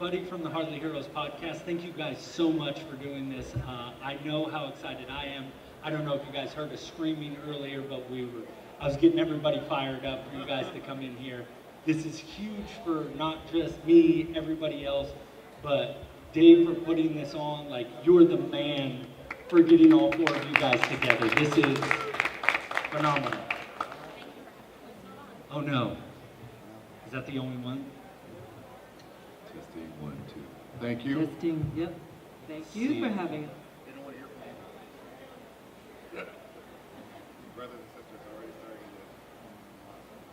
everybody from the Hardly Heroes podcast. Thank you guys so much for doing this. I know how excited I am. I don't know if you guys heard us screaming earlier, but I was getting everybody fired up for you guys to come in here. This is huge for not just me, everybody else, but Dave for putting this on. Like, you're the man for getting all four of you guys together. This is phenomenal. Oh no. Is that the only one? Testing 1, 2. Thank you. Testing, yep. Thank you for having us. They don't want to hear from you. Brothers and sisters already starting this.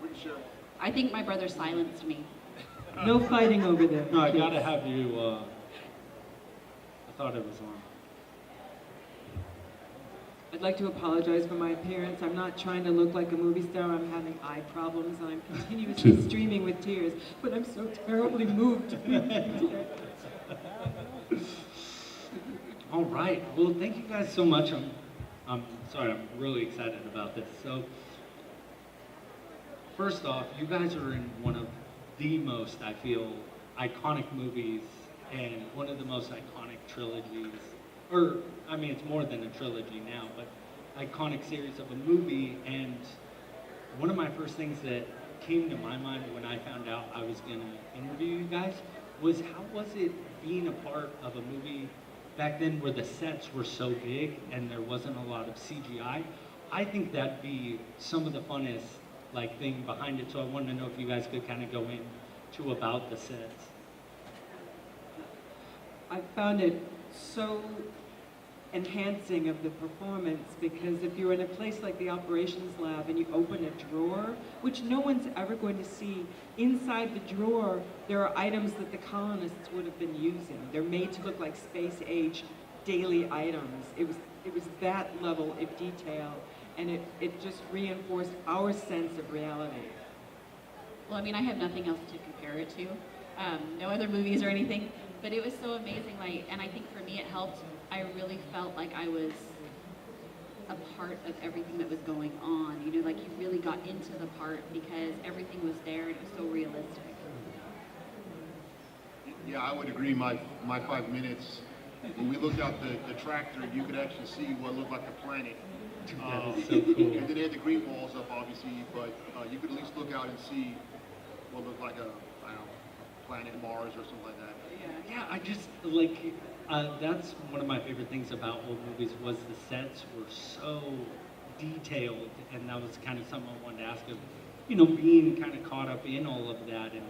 We can share one. I think my brother silenced me. No fighting over there. No, I gotta have you, I thought it was on. I'd like to apologize for my appearance. I'm not trying to look like a movie star. I'm having eye problems and I'm continuously streaming with tears, but I'm so terribly moved to be here. All right, well, thank you guys so much. I'm sorry, I'm really excited about this. So, first off, you guys are in one of the most, I feel, iconic movies and one of the most iconic trilogies. Or, I mean, it's more than a trilogy now, but iconic series of a movie. And one of my first things that came to my mind when I found out I was going to interview you guys was, how was it being a part of a movie back then where the sets were so big and there wasn't a lot of CGI? I think that'd be some of the funnest thing behind it. So I wanted to know if you guys could kind of go into about the sets. I found it so enhancing of the performance, because if you're in a place like the operations lab and you open a drawer, which no one's ever going to see, inside the drawer there are items that the colonists would have been using. They're made to look like space age daily items. It was that level of detail, and it just reinforced our sense of reality. Well, I mean, I have nothing else to compare it to. No other movies or anything, but it was so amazing. And I think for me it helped. I really felt like I was a part of everything that was going on. You know, like you really got into the part because everything was there and it was so realistic. Yeah, I would agree. My 5 minutes, when we looked out the tractor, you could actually see what looked like a planet. That is so cool. And then they had the green walls up, obviously, but you could at least look out and see what looked like a planet Mars or something like that. Yeah, I just, that's one of my favorite things about old movies was the sets were so detailed, and that was kind of something I wanted to ask of, being kind of caught up in all of that, and,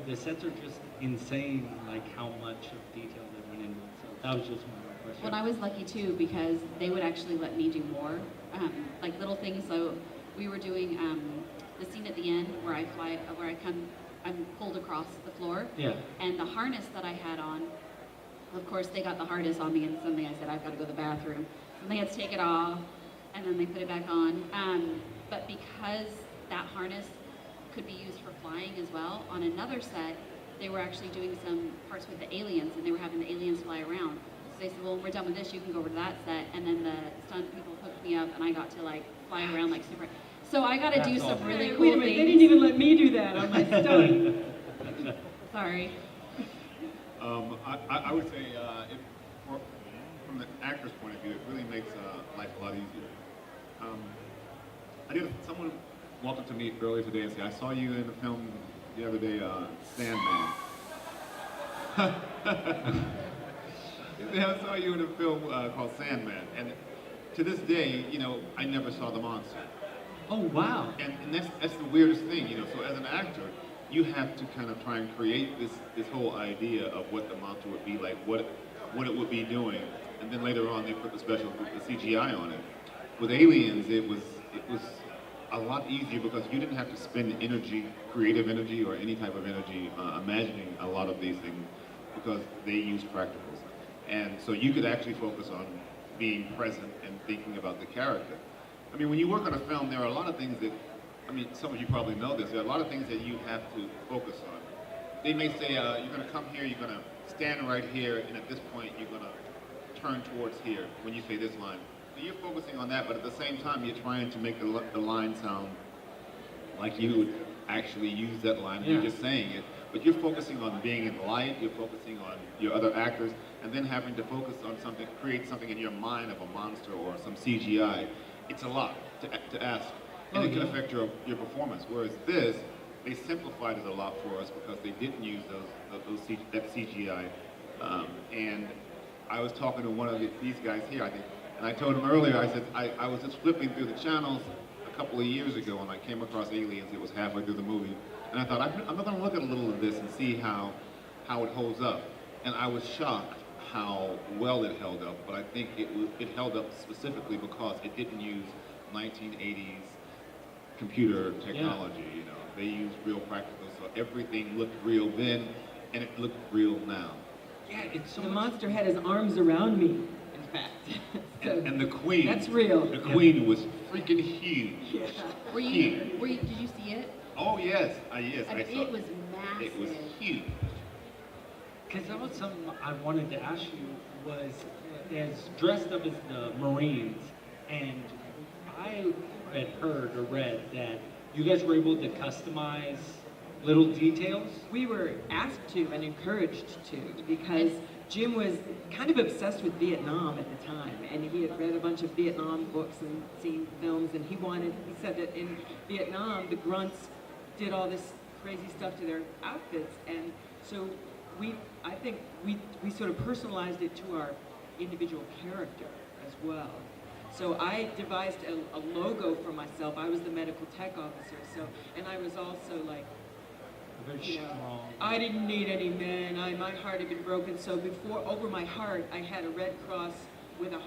the sets are just insane, how much of detail they went into it. So that was just one of my questions. Well, I was lucky too because they would actually let me do more, like little things. So we were doing the scene at the end where I'm pulled across the floor. Yeah. And the harness that I had on, of course, they got the harness on me, and suddenly I said, I've got to go to the bathroom. And they had to take it off, and then they put it back on. But because that harness could be used for flying as well, on another set, they were actually doing some parts with the aliens, and they were having the aliens fly around. So they said, well, when we're done with this, you can go over to that set. And then the stunt people hooked me up, and I got to fly around like super. So I got to do some really cool Wait a minute, things. they didn't even let me do that on my stunt. Sorry. I would say, from the actor's point of view, it really makes life a lot easier. Someone walked up to me earlier today and said, I saw you in the film the other day, Sandman. I saw you in a film called Sandman. And to this day, I never saw the monster. Oh, wow. And that's the weirdest thing, So as an actor, you have to kind of try and create this whole idea of what the monster would be like, what it would be doing, and then later on they put the CGI on it. With Aliens, it was a lot easier because you didn't have to spend energy, creative energy, or any type of energy imagining a lot of these things because they used practicals, and so you could actually focus on being present and thinking about the character. I mean, when you work on a film, there are a lot of things that, some of you probably know this, there are a lot of things that you have to focus on. They may say, you're going to come here, you're going to stand right here, and at this point, you're going to turn towards here when you say this line. So you're focusing on that, but at the same time, you're trying to make the line sound like you would actually use that line. Yeah. You're just saying it, but you're focusing on being in light, you're focusing on your other actors, and then having to focus on something, create something in your mind of a monster or some CGI. It's a lot to ask, and it can affect your performance. Whereas this, they simplified it a lot for us because they didn't use that CGI. And I was talking to one of these guys here, I think, and I told him earlier, I said, I was just flipping through the channels a couple of years ago and I came across Aliens. It was halfway through the movie. And I thought, I'm going to look at a little of this and see how it holds up. And I was shocked how well it held up, but I think it held up specifically because it didn't use 1980s computer technology, you know. They used real practical, so everything looked real then, and it looked real now. Yeah, it's so The much. monster had his arms around me, in fact. So And the queen. that's real. The queen was freaking huge. Yeah. Did you see it? Oh yes, yes, I I mean, saw it was massive. It was huge. Because that was something I wanted to ask you was, as dressed up as the Marines, and I had heard or read that you guys were able to customize little details. We were asked to and encouraged to because Jim was kind of obsessed with Vietnam at the time, and he had read a bunch of Vietnam books and seen films, and he said that in Vietnam, the grunts did all this crazy stuff to their outfits, and so I think we sort of personalized it to our individual character as well. So I devised a logo for myself. I was the medical tech officer, and I was also like, Very you know, strong. I didn't need any men. My heart had been broken. So over my heart, I had a red cross with a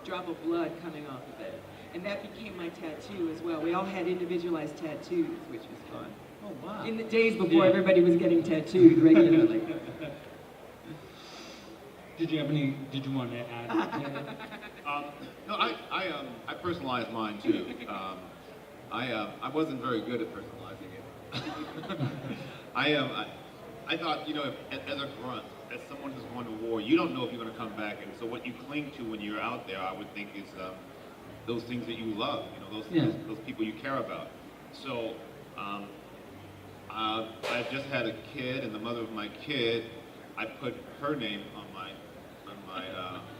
drop of blood coming off of it. And that became my tattoo as well. We all had individualized tattoos, which was fun. Oh wow. In the days before everybody was getting tattooed regularly. Did you want to add? No, I personalized mine too. I wasn't very good at personalizing it. I thought, you know, as a grunt, as someone who's going to war, you don't know if you're going to come back, and so what you cling to when you're out there, I would think, is those things that you love, you know, those people you care about. So I just had a kid, and the mother of my kid, I put her name on my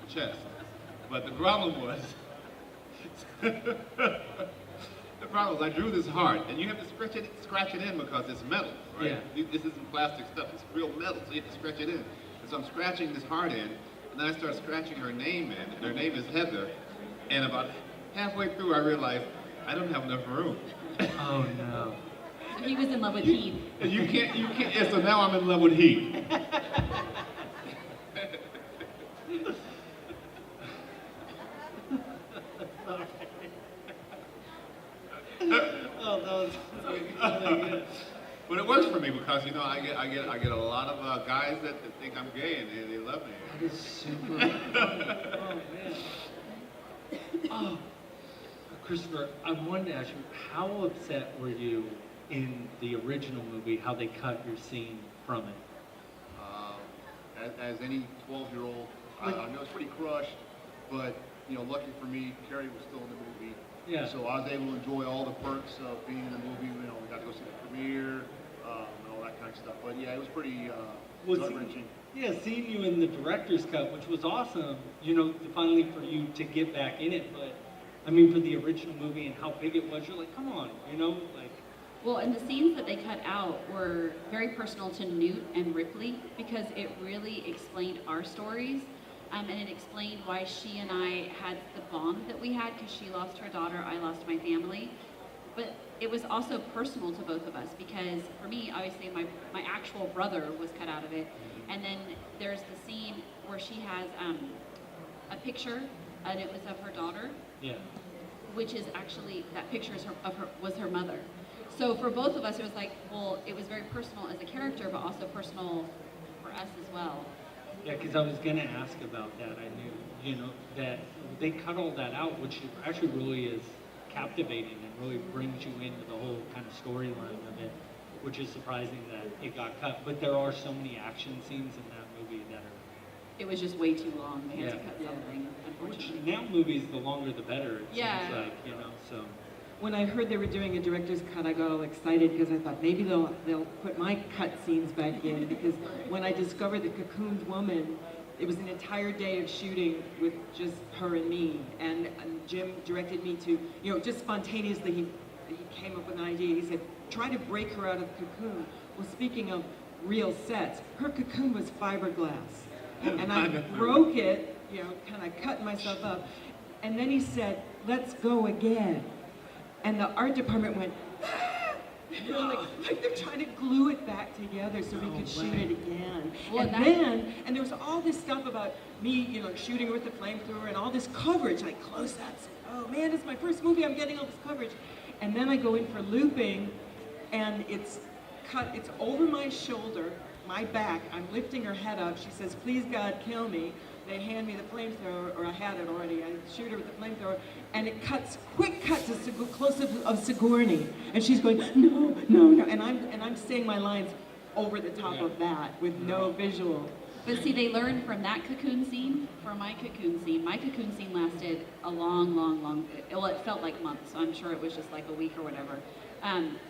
chest. But the problem was, I drew this heart, and you have to scratch it in because it's metal, right? Yeah. This isn't plastic stuff, it's real metal, so you have to scratch it in. And so I'm scratching this heart in, and then I start scratching her name in, and her name is Heather, and about halfway through I realized I don't have enough room. Oh no. So he was in love with Heath. And you can't, and so now I'm in love with Heath. Oh, that was really good. But it works for me because, you know, I get a lot of guys that think I'm gay and they love me. That is super funny. Oh man. Oh, Christopher, I wanted to ask you, how upset were you in the original movie, how they cut your scene from it? As any 12-year-old, I was pretty crushed, but, you know, lucky for me, Carrie was still in the movie. Yeah. So I was able to enjoy all the perks of being in the movie. You know, we got to go see the premiere, and all that kind of stuff. But yeah, it was pretty gut-wrenching. Yeah, seeing you in the director's cut, which was awesome, you know, finally for you to get back in it, but I mean, for the original movie and how big it was, you're like, come on, you know, like. Well, and the scenes that they cut out were very personal to Newt and Ripley because it really explained our stories. And it explained why she and I had the bond that we had because she lost her daughter, I lost my family. But it was also personal to both of us because for me, obviously, my actual brother was cut out of it. And then there's the scene where she has a picture, and it was of her daughter. Yeah. Which is actually, that picture was her mother. So for both of us, it was like, well, it was very personal as a character, but also personal for us as well. Yeah, because I was going to ask about that. I knew, you know, that they cut all that out, which actually really is captivating and really brings you into the whole kind of storyline of it, which is surprising that it got cut. But there are so many action scenes in that movie that are... It was just way too long. They had to Yeah. cut something, Which unfortunately. now movies, the longer the better, it Yeah. seems like, you know, so... when I heard they were doing a director's cut, I got all excited because I thought maybe they'll put my cut scenes back in, because when I discovered the cocooned woman, it was an entire day of shooting with just her and me, and Jim directed me to, just spontaneously, he came up with an idea. He said, try to break her out of the cocoon. Well, speaking of real sets, her cocoon was fiberglass, and I broke it, kind of cut myself up, and then he said, let's go again. And the art department went, like they're trying to glue it back together so we could shoot it again. Well, And there was all this stuff about me, shooting with the flamethrower and all this coverage, like close-ups. Oh man, it's my first movie, I'm getting all this coverage. And then I go in for looping, and it's cut, it's over my shoulder, my back, I'm lifting her head up, she says, please God, kill me. They hand me the flamethrower, or I had it already. I shoot her with the flamethrower, and it cuts, quick cut to close-up of Sigourney, and she's going, no, no, no, and I'm saying my lines over the top of that with no visual. But see, they learned from that cocoon scene, from my cocoon scene. My cocoon scene lasted a long, well, it felt like months, so I'm sure it was just like a week or whatever.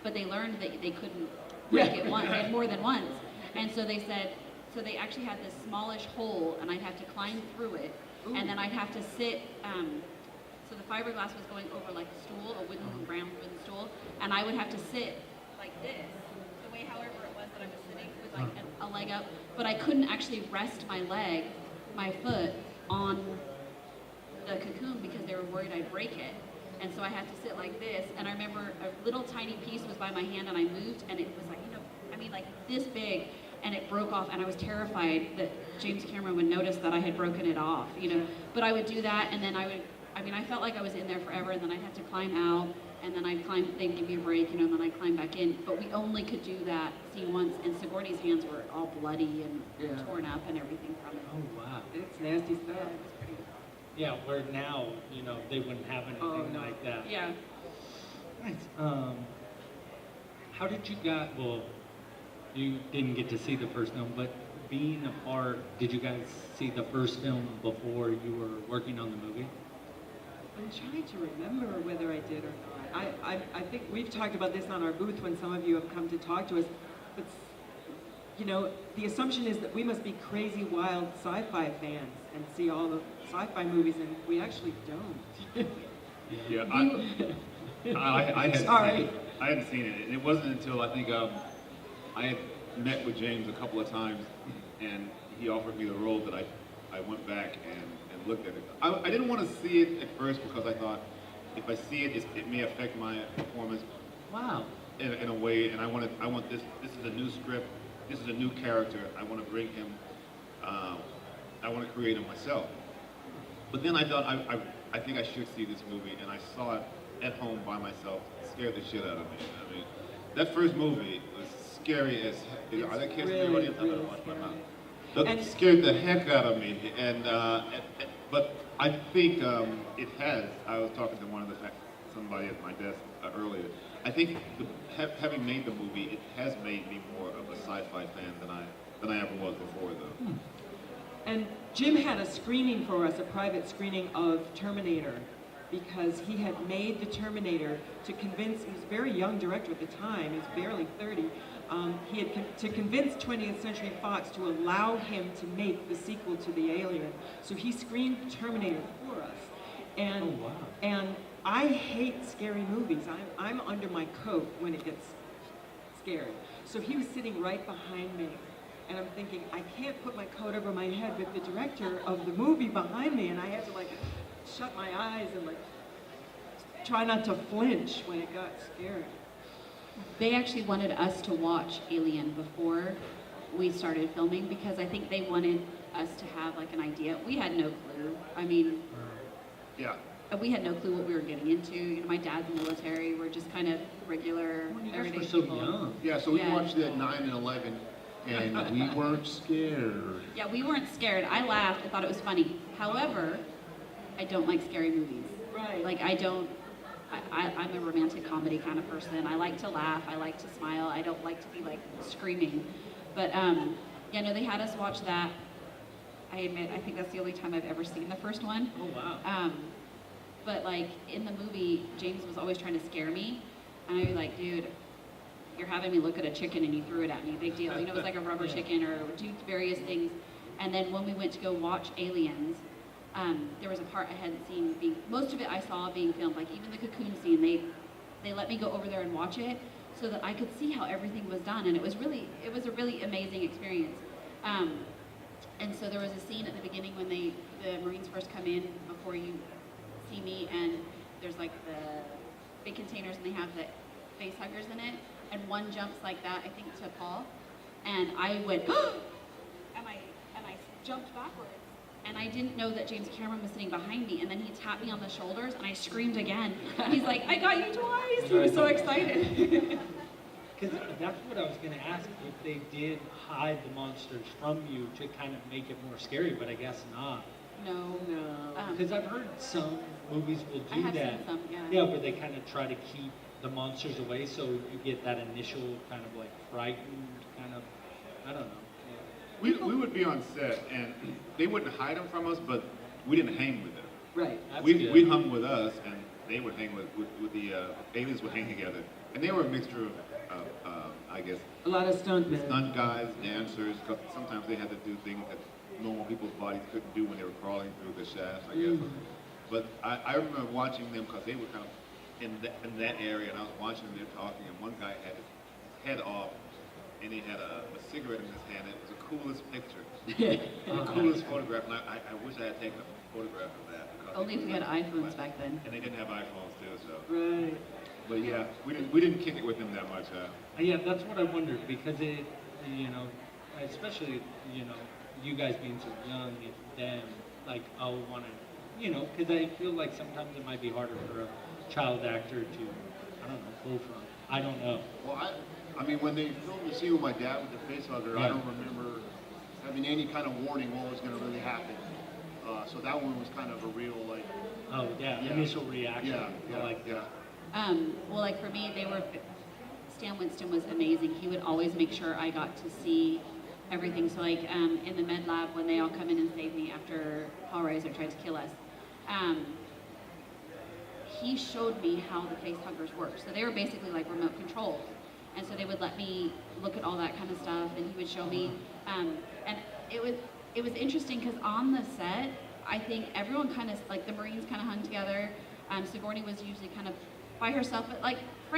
But they learned that they couldn't break it once, more than once, and so they said. So they actually had this smallish hole, and I'd have to climb through it, and then I'd have to sit, so the fiberglass was going over like a stool, a round wooden stool, and I would have to sit like this, the way however it was that I was sitting, with like a leg up, but I couldn't actually rest my foot on the cocoon because they were worried I'd break it. And so I had to sit like this, and I remember a little tiny piece was by my hand, and I moved, and it was like, like this big, and it broke off, and I was terrified that James Cameron would notice that I had broken it off, But I would do that, and then I felt like I was in there forever, and then I'd have to climb out, and then I'd climb, they'd give me a break, and then I'd climb back in. But we only could do that scene once, and Sigourney's hands were all bloody and torn up and everything from it. Oh, wow. It's nasty stuff. Yeah, where now, they wouldn't have anything like that. Yeah. Nice. How did you well, you didn't get to see the first film, but being a part, did you guys see the first film before you were working on the movie? I'm trying to remember whether I did or not. I think we've talked about this on our booth when some of you have come to talk to us, but the assumption is that we must be crazy, wild sci-fi fans and see all the sci-fi movies, and we actually don't. Yeah, I hadn't seen it, and it wasn't until I think I had met with James a couple of times, and he offered me the role that I went back and looked at it. I didn't want to see it at first because I thought if I see it, it may affect my performance. Wow. In a way, and I want this is a new script, this is a new character, I want to bring him, I want to create him myself. But then I thought, I think I should see this movie, and I saw it at home by myself. It scared the shit out of me. I mean, that first movie was scary as hell. Are there kids in the audience? I'm going to watch my mouth. That scared the heck out of me, but I think it has. I was talking to somebody at my desk earlier. I think having made the movie, it has made me more of a sci-fi fan than I ever was before, though. And Jim had a screening for us, a private screening of Terminator, because he had made the Terminator to convince, he was a very young director at the time, he was barely 30, he had to convince 20th Century Fox to allow him to make the sequel to The Alien. So he screened Terminator for us. And, and I hate scary movies. I'm under my coat when it gets scary. So he was sitting right behind me. And I'm thinking, I can't put my coat over my head with the director of the movie behind me, and I had to shut my eyes and try not to flinch when it got scary. They actually wanted us to watch Alien before we started filming because I think they wanted us to have an idea. We had no clue. I mean, Yeah. we had no clue what we were getting into. My dad's military. We're just kind of regular, You guys everyday were so people. young. Yeah, so we Yeah. watched it at 9 and 11, and we weren't scared. Yeah, we weren't scared. I laughed. I thought it was funny. However, I don't like scary movies. Right. I'm a romantic comedy kind of person. I like to laugh. I like to smile. I don't like to be screaming. But they had us watch that. I admit, I think that's the only time I've ever seen the first one. Oh, wow. But like in the movie, James was always trying to scare me, and I'd be like, dude, you're having me look at a chicken and you threw it at me, big deal. You know, it was like a rubber chicken or do various things. And then when we went to go watch Aliens, there was a part I hadn't seen most of it I saw being filmed, like even the cocoon scene, they let me go over there and watch it so that I could see how everything was done. And it was a really amazing experience. And so there was a scene at the beginning when the Marines first come in before you see me, and there's like the big containers and they have the face huggers in it, and one jumps like that, I think to Paul, and I went, and I jumped backwards, and I didn't know that James Cameron was sitting behind me, and then he tapped me on the shoulders, and I screamed again. He's like, I got you twice! He was so excited. Because that's what I was going to ask, if they did hide the monsters from you to kind of make it more scary, but I guess not. No. Because I've heard some movies will I do have that. seen some, yeah. Yeah, where they kind of try to keep the monsters away, so you get that initial kind of like frightened kind of, I don't know. We would be on set, and they wouldn't hide them from us, but we didn't hang with them. Right. That's We good. hung with us, and they would hang with the aliens would hang together, and they were a mixture of I guess A lot of stuntmen. stunt guys, dancers. 'Cause sometimes they had to do things that normal people's bodies couldn't do when they were crawling through the shafts, I guess. But I remember watching them because they were kind of in that area, and I was watching them talking, and one guy had his head off, and he had a cigarette in his hand. It was the coolest picture, the coolest photograph, and I wish I had taken a photograph of that. Because Only if we had iPhones back then. And they didn't have iPhones too, so. Right. But yeah, we didn't kick it with them that much. Yeah, that's what I wondered, because it, you know, especially, you know, you guys being so young, and them, like, I'll want to, you know, because I feel like sometimes it might be harder for a child actor to, I don't know, pull from. I don't know. Well, I mean, when they filmed the scene with my dad with the face hugger, I don't remember having any kind of warning what was going to really happen. So that one was kind of a real, like... Oh, yeah, initial reaction. Yeah, I like that. Well, like for me, Stan Winston was amazing. He would always make sure I got to see everything. So like in the med lab, when they all come in and save me after Hellraiser tried to kill us, he showed me how the face huggers work. So they were basically like remote controls. And so they would let me look at all that kind of stuff, and he would show me. And it was interesting because on the set, I think everyone kind of, like the Marines kind of hung together. Sigourney was usually kind of by herself, but like,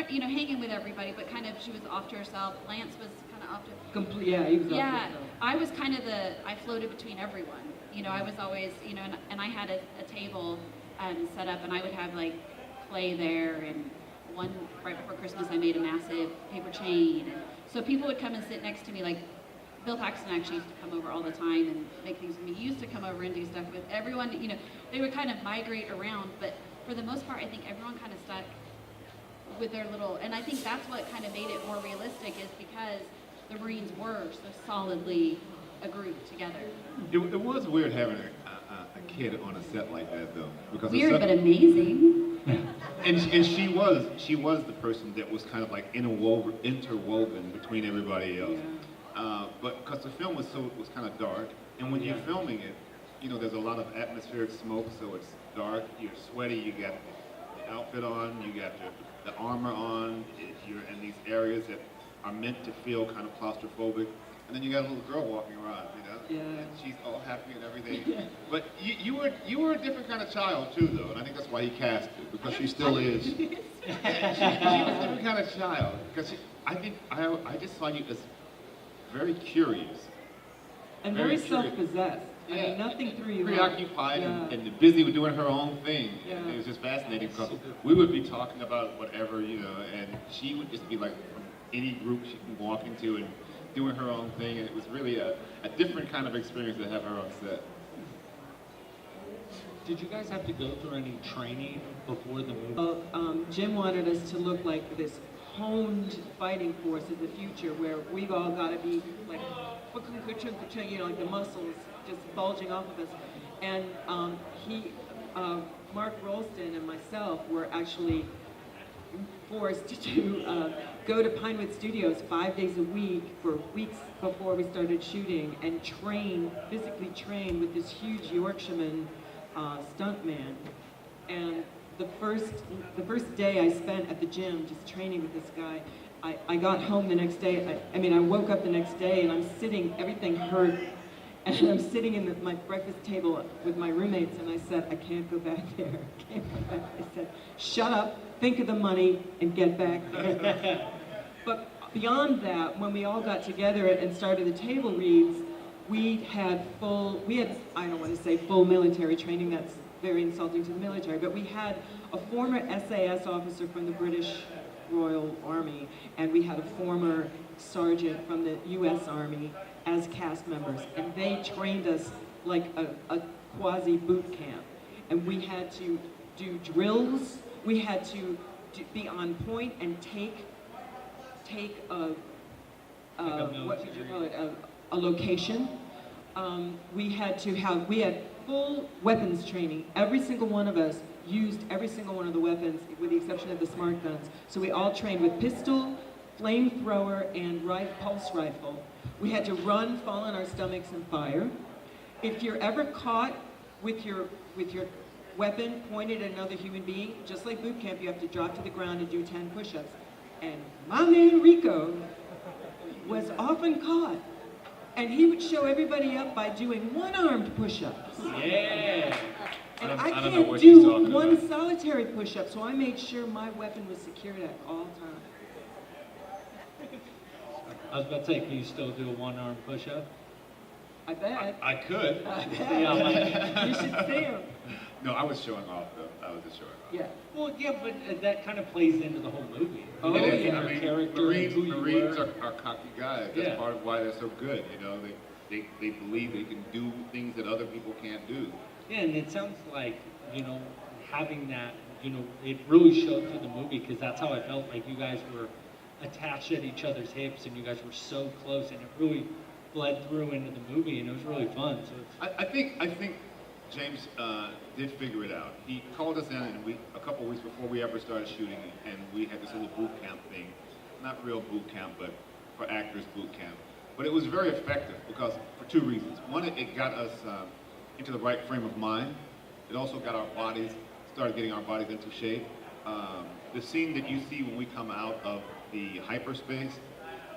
you know, hanging with everybody, but kind of, she was off to herself. Lance was kind of off to... Yeah, he was off to Yeah, himself. I was kind of I floated between everyone. You know, I was always, you know, and I had a table set up, and I would have like clay there, and right before Christmas I made a massive paper chain. And so people would come and sit next to me, like Bill Paxton actually used to come over all the time and make things with me. He used to come over and do stuff with everyone, you know, they would kind of migrate around, but for the most part, I think everyone kind of stuck with their little, and I think that's what kind of made it more realistic, is because the Marines were so solidly a group together. It was weird having a kid on a set like that, though, because Weird, but amazing. and she was the person that was kind of like interwoven between everybody else. But because the film was kind of dark, and when you're filming it, you know, there's a lot of atmospheric smoke, so it's dark. You're sweaty. You got the outfit on. You got the armor on. You're in these areas that are meant to feel kind of claustrophobic. And then you got a little girl walking around, you know, Yeah. and she's all happy and everything. But you were a different kind of child too, though, and I think that's why he cast it, because she still is. She was a different kind of child, because I just saw you as very curious. And very curious. self-possessed. I mean, nothing threw you off. Preoccupied and busy with doing her own thing. Yeah. And it was just fascinating because we would be talking about whatever, you know, and she would just be like from any group she'd be walking to and doing her own thing, and it was really a different kind of experience to have her on set. Did you guys have to go through any training before the movie? Jim wanted us to look like this honed fighting force of the future, where we've all got to be like, you know, like the muscles just bulging off of us. And Mark Rolston and myself were actually forced to go to Pinewood Studios 5 days a week for weeks before we started shooting, and physically train with this huge Yorkshireman stuntman. And the first day I spent at the gym just training with this guy, I got home the next day. I woke up the next day and I'm sitting, everything hurt, and I'm sitting in my breakfast table with my roommates, and I said, I can't go back there. I can't go back. I said, shut up, think of the money, and get back there. But beyond that, when we all got together and started the table reads, we had, I don't want to say full military training, that's very insulting to the military, but we had a former SAS officer from the British Royal Army, and we had a former sergeant from the US Army as cast members, and they trained us like a quasi boot camp. And we had to do drills, we had to be on point and take a what did you call it, a location. We had full weapons training. Every single one of us used every single one of the weapons, with the exception of the smart guns. So we all trained with pistol, flamethrower, and pulse rifle. We had to run, fall on our stomachs, and fire. If you're ever caught with your weapon pointed at another human being, just like boot camp, you have to drop to the ground and do 10 push-ups. And my man Ricco was often caught, and he would show everybody up by doing one-armed push-ups. Yeah. And I I don't know can't what he's do talking one about. solitary push-up, so I made sure my weapon was secured at all times. I was about to say, can you still do a one-arm push-up? I bet. I could. I bet. Yeah, You should see him. No, I was showing off though. I was just showing off. Yeah. Well, yeah, but that kind of plays into the whole movie. Oh, You know, yeah. your I mean, character, Marines, who you Marines were. are cocky guys. That's Yeah. part of why they're so good. You know, they believe they can do things that other people can't do. Yeah, and it sounds like, having that, it really showed through the movie, because that's how I felt, like you guys were attached at each other's hips and you guys were so close, and it really bled through into the movie, and it was really fun. So it's, I think James did figure it out. He called us in, and a couple of weeks before we ever started shooting, and we had this little boot camp thing. Not real boot camp, but for actors boot camp. But it was very effective because for two reasons. One, it got us into the right frame of mind. It also got started getting our bodies into shape. The scene that you see when we come out of the hyperspace,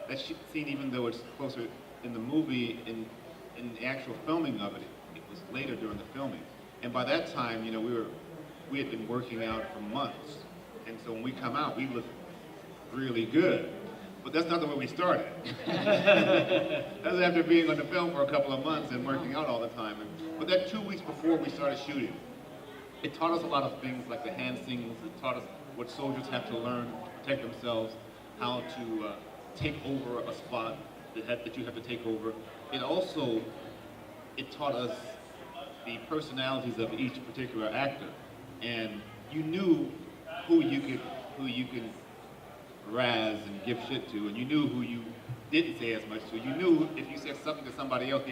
that scene, even though it's closer in the movie, in the actual filming of it, it was later during the filming. And by that time, we had been working out for months. And so when we come out, we look really good. But that's not the way we started. That's after being on the film for a couple of months and working out all the time. But that 2 weeks before we started shooting, it taught us a lot of things like the hand signals. It taught us what soldiers have to learn to protect themselves, how to take over a spot that you have to take over. It taught us the personalities of each particular actor, and you knew who you could razz and give shit to, and you knew who you didn't say as much to. You knew if you said something to somebody else,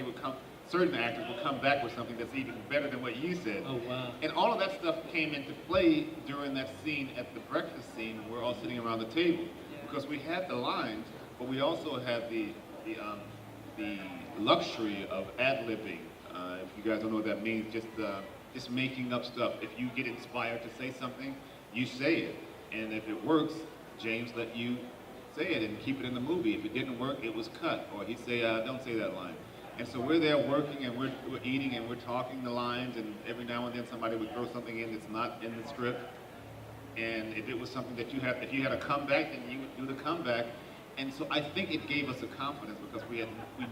certain actors would come back with something that's even better than what you said. oh wow. And all of that stuff came into play during that scene at the breakfast scene when we're all sitting around the table, because we had the lines, but we also had the luxury of ad-libbing. If you guys don't know what that means, just making up stuff. If you get inspired to say something, you say it, and if it works, James let you say it and keep it in the movie. If it didn't work, it was cut, or he'd say, don't say that line. And so we're there working, and we're eating, and we're talking the lines, and every now and then somebody would throw something in that's not in the script. And if it was something that if you had a comeback, then you would do the comeback. And so I think it gave us a confidence, because we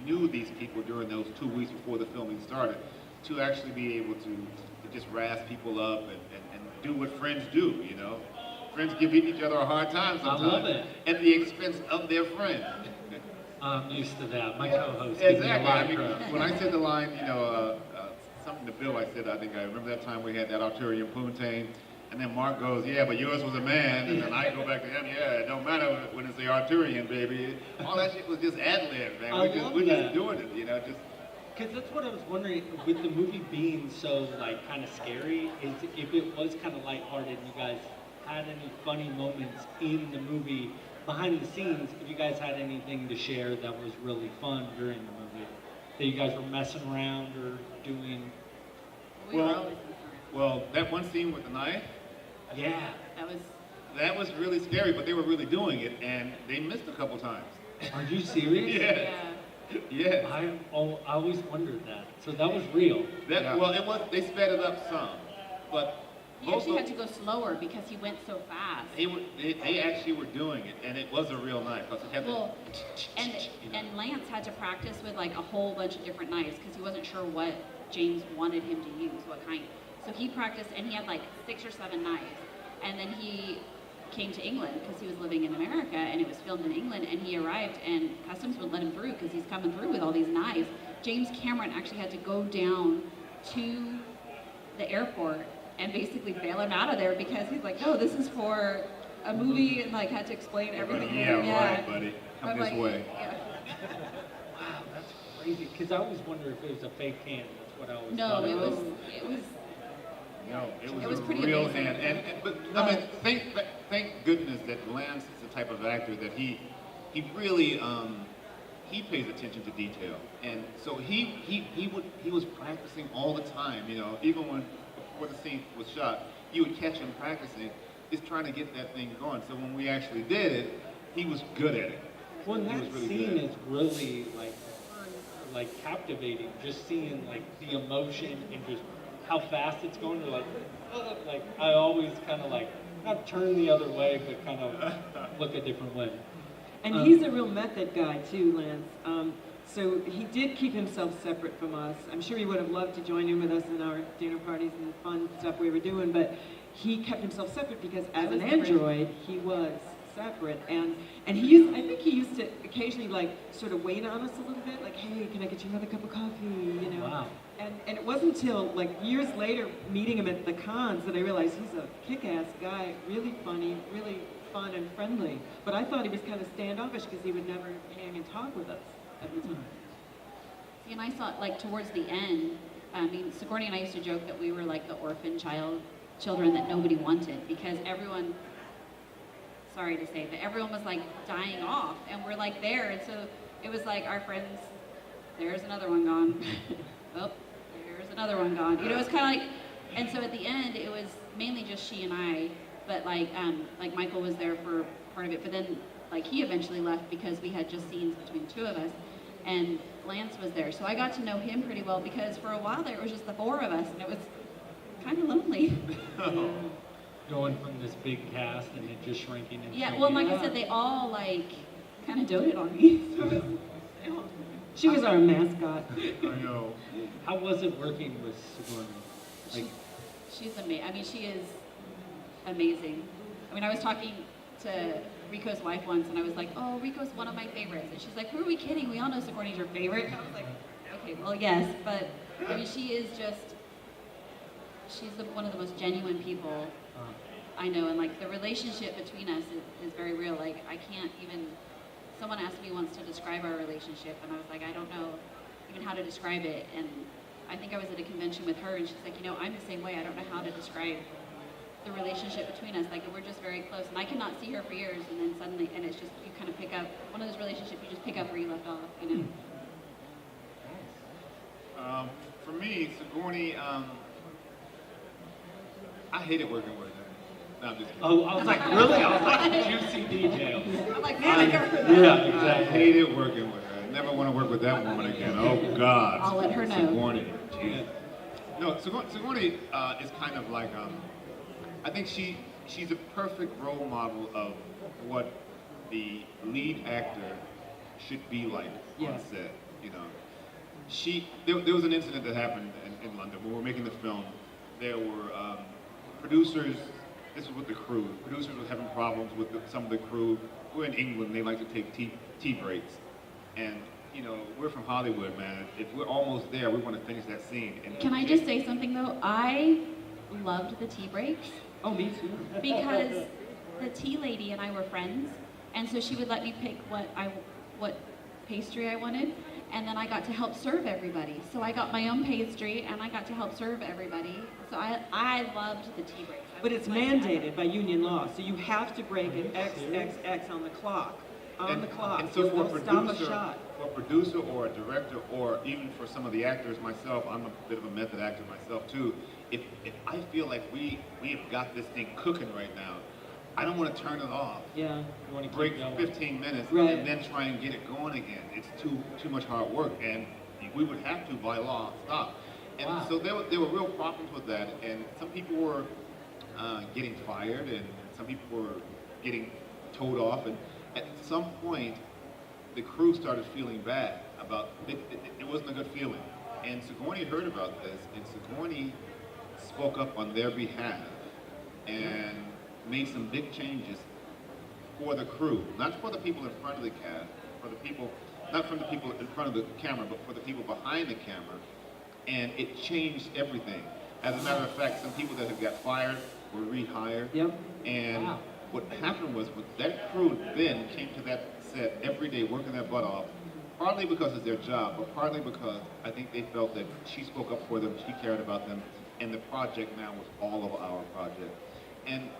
knew these people during those 2 weeks before the filming started, to actually be able to just razz people up and do what friends do, Friends give each other a hard time sometimes. I love it. At the expense of their friend. I'm used to that. My co-host gives me a Exactly. lot I of mean, crap. when I said the line, something to Bill, I remember that time we had that Arturian Poontang, and then Mark goes, yeah, but yours was a man, and then I go back to him, yeah, it don't matter when it's the Arturian, baby. All that shit was just ad-lib, man. We're just doing it, just. Because that's what I was wondering, with the movie being so, kind of scary, is if it was kind of lighthearted, you guys had any funny moments in the movie, behind the scenes, if you guys had anything to share that was really fun during the movie, that you guys were messing around or doing. We were always messing around. Well, that one scene with the knife, Yeah. That was That was really scary, but they were really doing it, and they missed a couple times. Are you serious? Yes. yeah. Yes. I always wondered that. So that was real. That, Yeah. Well, it was. They sped it up some, but He both actually of- had to go slower because he went so fast. they actually were doing it, and it was a real knife. 'Cause it had Well, the, and you know. and Lance had to practice with like a whole bunch of different knives because he wasn't sure what James wanted him to use, what kind. So he practiced, and he had like 6 or 7 knives. And then he came to England because he was living in America, and it was filmed in England. And he arrived, and customs would let him through because he's coming through with all these knives. James Cameron actually had to go down to the airport and basically bail him out of there because he's like, no, this is for a movie, and like had to explain everything. Yeah, right, buddy. Come I'm this like, way. yeah. Wow, that's crazy. Because I always wondered if it was a fake hand. That's what I always No, thought it was No, it was was a pretty real amazing. hand. But I mean, thank goodness that Lance is the type of actor that he really he pays attention to detail, and so he was practicing all the time. You know, even when before the scene was shot, you would catch him practicing, just trying to get that thing going. So when we actually did it, he was good at it. Well, and He that was really scene good. is really like captivating. Just seeing like the emotion and just how fast it's going. You're like, oh, like I always kind of like not turn the other way, but kind of look a different way. And he's a real method guy too, Lance. So he did keep himself separate from us. I'm sure he would have loved to join in with us in our dinner parties and fun stuff we were doing, but he kept himself separate because as an android, he was separate. And he used, I think he used to occasionally like sort of wait on us a little bit, like, hey, can I get you another cup of coffee, you know? Wow. And it wasn't until like years later meeting him at the cons that I realized he's a kick-ass guy, really funny, really fun and friendly. But I thought he was kind of standoffish because he would never hang and talk with us at the time. See, and I saw like towards the end. I mean, Sigourney and I used to joke that we were like the orphan children that nobody wanted because everyone. Sorry to say, but everyone was like dying off, and we're like there, and so it was like our friends. There's another one gone. Oh, there's another one gone. You know, it's kind of like, and so at the end, it was mainly just she and I, but like Michael was there for part of it, but then like he eventually left because we had just scenes between the 2 of us, and Lance was there, so I got to know him pretty well because for a while there it was just the 4 of us, and it was kind of lonely. Going from this big cast and it just shrinking and Yeah, shrinking. well, like I said, they all like kind of doted on me. So it was, you know, She was our mascot. I know. How was it working with Sigourney? Like, she's amazing. I mean, she is amazing. I mean, I was talking to Ricco's wife once, and I was like, "Oh, Ricco's one of my favorites," and she's like, "Who are we kidding? We all know Sigourney's your favorite." And I was like, "Okay, well, yes, but I mean, she is just—she's one of the most genuine people I know, and like the relationship between us is very real. Like, I can't even. Someone asked me once to describe our relationship, and I was like, I don't know even how to describe it. And I think I was at a convention with her, and she's like, you know, I'm the same way. I don't know how to describe the relationship between us. Like, we're just very close, and I cannot see her for years, and then suddenly, and it's just, you kind of pick up, one of those relationships, you just pick up where you left off, you know? For me, Sigourney, I hated working with her. No, I'm just kidding. oh, I was like, really? I was like, juicy details. I'm like, man, I never heard that. Yeah, I exactly. hated working with her. I never want to work with that woman again. Oh, God. I'll let her know. Sigourney. Jeez. No, Sigourney is kind of like, I think she's a perfect role model of what the lead actor should be like on Yes. set, you know. There was an incident that happened in London when we were making the film. There were producers, this was with the crew. Producers were having problems with some of the crew. We're in England, they like to take tea breaks. And, you know, we're from Hollywood, man. If we're almost there, we want to finish that scene. And Can I just say something, though? I loved the tea breaks Oh, me too. because the tea lady and I were friends, and so she would let me pick what pastry I wanted, and then I got to help serve everybody. So I got my own pastry, and I got to help serve everybody. So I loved the tea breaks. But it's mandated by union law, so you have to break at XXX on the clock. On the clock. And so You for a won't stop a producer, shot. or a director, or even for some of the actors, myself, I'm a bit of a method actor myself too. if I feel like we have got this thing cooking right now, I don't want to turn it off. Yeah. You want to Break keep going. 15 minutes Right. and then try and get it going again. It's too much hard work, and we would have to by law stop. And Wow. so there were real problems with that, and some people were getting fired, and some people were getting towed off, and at some point the crew started feeling bad about it. It wasn't a good feeling, and Sigourney heard about this, and Sigourney spoke up on their behalf and made some big changes for the crew, not for the people in front of the cast, for the people, not from the people in front of the camera, but for the people behind the camera, and it changed everything. As a matter of fact, some people that had got fired were rehired, Yep. and Wow. what happened was that crew then came to that set every day working their butt off, partly because it's their job, but partly because I think they felt that she spoke up for them, she cared about them, and the project now was all of our project. And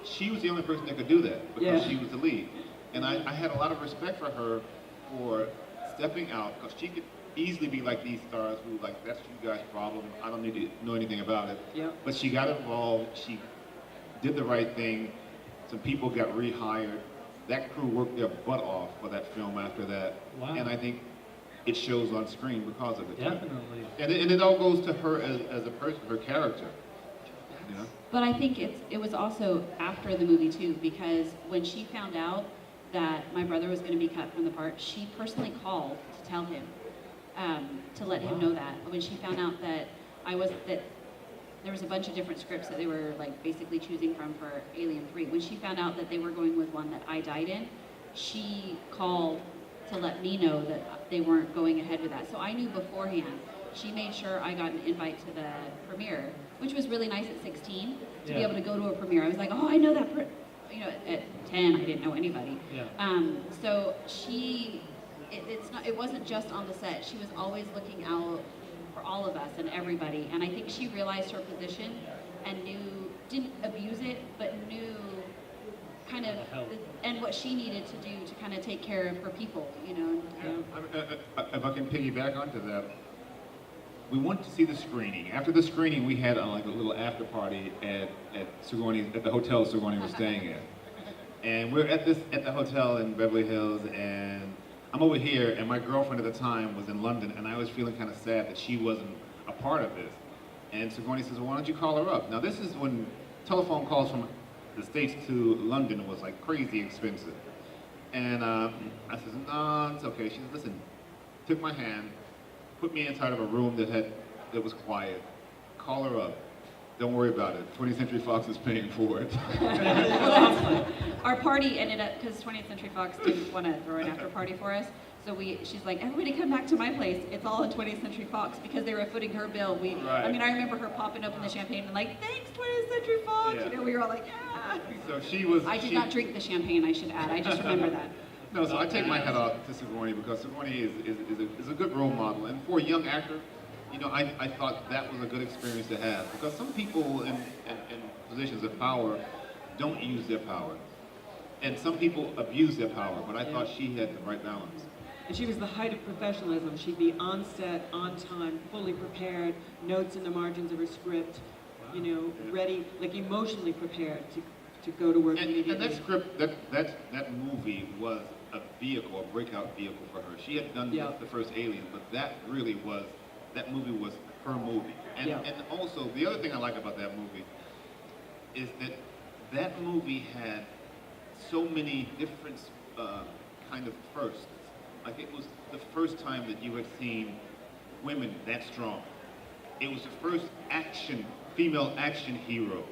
she was the only person that could do that because Yeah. she was the lead. And I had a lot of respect for her for stepping out, because she could easily be like these stars who like, that's you guys' problem, I don't need to know anything about it. Yep. But she got involved, she did the right thing, some people got rehired. That crew worked their butt off for that film after that. Wow. And I think it shows on screen because of it. too. Definitely. And it all goes to her as a person, her character. You know? But I think it was also after the movie too, because when she found out that my brother was going to be cut from the part, she personally called to tell him, to let him know that. When she found out that there was a bunch of different scripts that they were like basically choosing from for Alien 3. When she found out that they were going with one that I died in, she called to let me know that they weren't going ahead with that. So I knew beforehand. She made sure I got an invite to the premiere, which was really nice at 16 to be Yeah. able to go to a premiere. I was like, oh, I know that. At 10, I didn't know anybody. Yeah. So it wasn't just on the set. She was always looking out for all of us and everybody. And I think she realized her position and didn't abuse it, but knew kind of, Help. and what she needed to do to kind of take care of her people, you know. If I can piggyback onto that, we went to see the screening. After the screening, we had like a little after party at the hotel Sigourney was staying at. And we're at the hotel in Beverly Hills, and I'm over here, and my girlfriend at the time was in London, and I was feeling kind of sad that she wasn't a part of this. And Sigourney says, well, why don't you call her up? Now this is when telephone calls from the States to London was like crazy expensive. And I said, no, it's okay. She said, listen, took my hand, put me inside of a room that was quiet. Call her up. Don't worry about it. 20th Century Fox is paying for it. Our party ended up, because 20th Century Fox didn't want to throw an after party for us, so she's like, everybody come back to my place. It's all in 20th Century Fox, because they were footing her bill. Right. I mean, I remember her popping open the champagne and like, thanks 20th Century Fox. Yeah. You know, we were all like, yeah. So she was. I did not drink the champagne, I should add. I just remember that. No, so I take my hat off to Sigourney because Sigourney is a good role model, and for a young actor, you know, I thought that was a good experience to have, because some people in positions of power don't use their power, and some people abuse their power, but I thought she had the right balance. And she was the height of professionalism. She'd be on set, on time, fully prepared, notes in the margins of her script, you know, ready, like emotionally prepared to go to work immediately. And that script, that movie was a vehicle, a breakout vehicle for her. She had done the first Alien, but that movie was her movie. And also, the other thing I like about that movie is that movie had so many different kind of firsts. Like, it was the first time that you had seen women that strong. It was the first female action hero.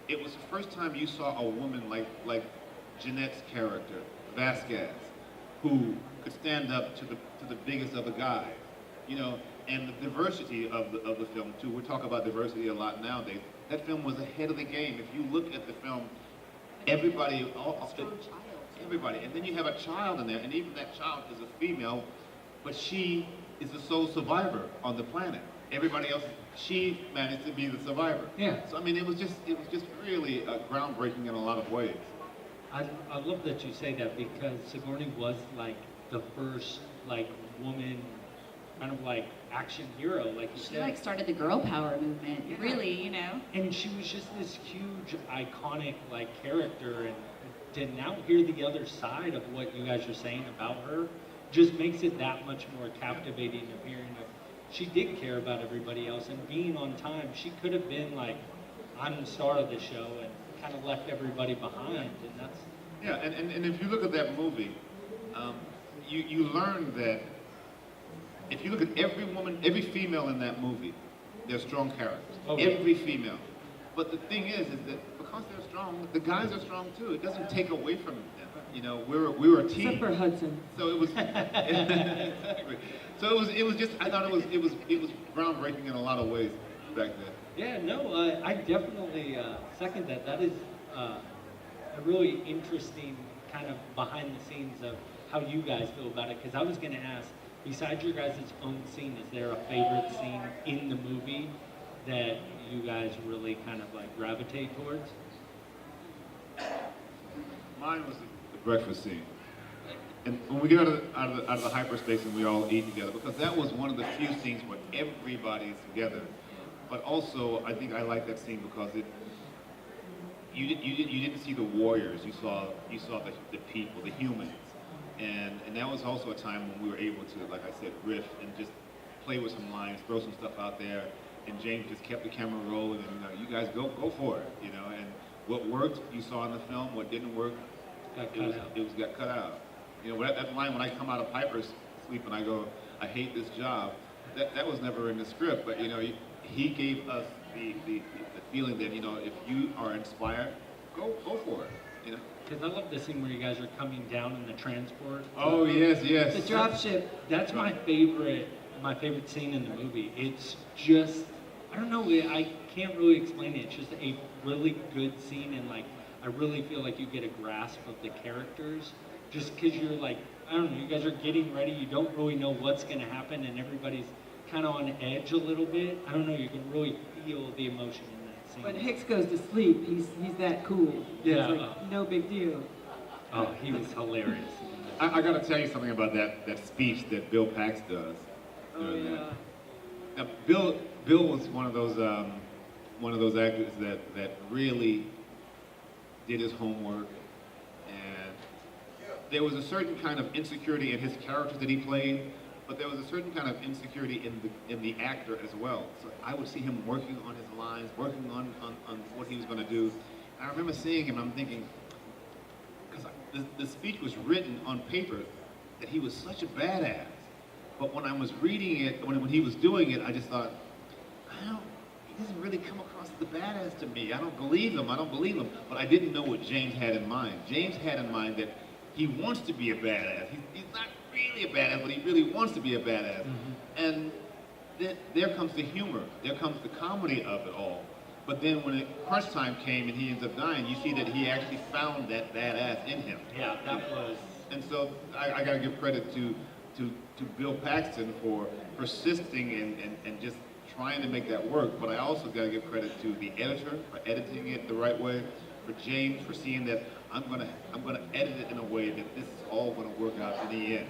It was the first time you saw a woman like Jeanette's character, Vasquez, who could stand up to the biggest of the guys, you know, and the diversity of the film too. We talk about diversity a lot nowadays. That film was ahead of the game. If you look at the film, everybody, and then you have a child in there, and even that child is a female, but she is the sole survivor on the planet. Everybody else, she managed to be the survivor. Yeah. So I mean, it was just really groundbreaking in a lot of ways. I love that you say that, because Sigourney was like the first like woman, kind of like action hero, like you She said. like started the girl power movement, Yeah. really, you know? And she was just this huge, iconic, like, character, and to now hear the other side of what you guys are saying about her just makes it that much more captivating of hearing of she did care about everybody else, and being on time, she could have been like, I'm the star of the show, and kind of left everybody behind, and that's, Yeah, and if you look at that movie, you learn that if you look at every woman, every female in that movie, they're strong characters. Oh, yeah. Every female. But the thing is that because they're strong, the guys are strong too. It doesn't take away from them. You know, we were a team. Except for Hudson. So it was exactly. So it was just, I thought it was groundbreaking in a lot of ways back then. yeah, no, I definitely second that. That is a really interesting kind of behind the scenes of how you guys feel about it, because I was going to ask, besides your guys' own scene, is there a favorite scene in the movie that you guys really kind of like gravitate towards? Mine was the breakfast scene. And when we get out of the hyperspace and we all eat together, because that was one of the few scenes where everybody's together. But also, I think I like that scene because you didn't see the warriors. You saw the people, the humans, and that was also a time when we were able to, like I said, riff and just play with some lines, throw some stuff out there. And James just kept the camera rolling, and you guys go for it, you know. And what worked, you saw in the film. What didn't work, got cut out. You know, that line when I come out of Piper's sleep and I go, I hate this job. That was never in the script, but you know, he gave us the feeling that, you know, if you are inspired, go for it, you know. Because I love the scene where you guys are coming down in the transport. Oh yes. The dropship. That's my favorite scene in the movie. It's just, I don't know, I can't really explain it. It's just a really good scene, and like, I really feel like you get a grasp of the characters, just because you're like, I don't know, you guys are getting ready, you don't really know what's going to happen, and everybody's kind of on edge a little bit. I don't know, you can really feel the emotion in that scene. When Hicks goes to sleep, he's that cool. Yeah. It's like, no big deal. Oh, he was hilarious. I got to tell you something about that speech that Bill Pax does. Oh, yeah. Now, Bill was one of those actors that really did his homework, and there was a certain kind of insecurity in his characters that he played, but there was a certain kind of insecurity in the actor as well. So I would see him working on his lines, working on what he was going to do. I remember seeing him, and I'm thinking, because the speech was written on paper that he was such a badass. But when I was reading it, when he was doing it, I just thought, he doesn't really come across as the badass to me. I don't believe him. But I didn't know what James had in mind. James had in mind that he wants to be a badass. He's not really a badass, but he really wants to be a badass. Mm-hmm. And there comes the humor. There comes the comedy of it all. But then when crunch time came and he ends up dying, you see that he actually found that badass in him. Yeah, that was... And so I got to give credit to Bill Paxton for persisting and just trying to make that work. But I also got to give credit to the editor for editing it the right way, for James for seeing that I'm gonna edit it in a way that this is all gonna work out in the end,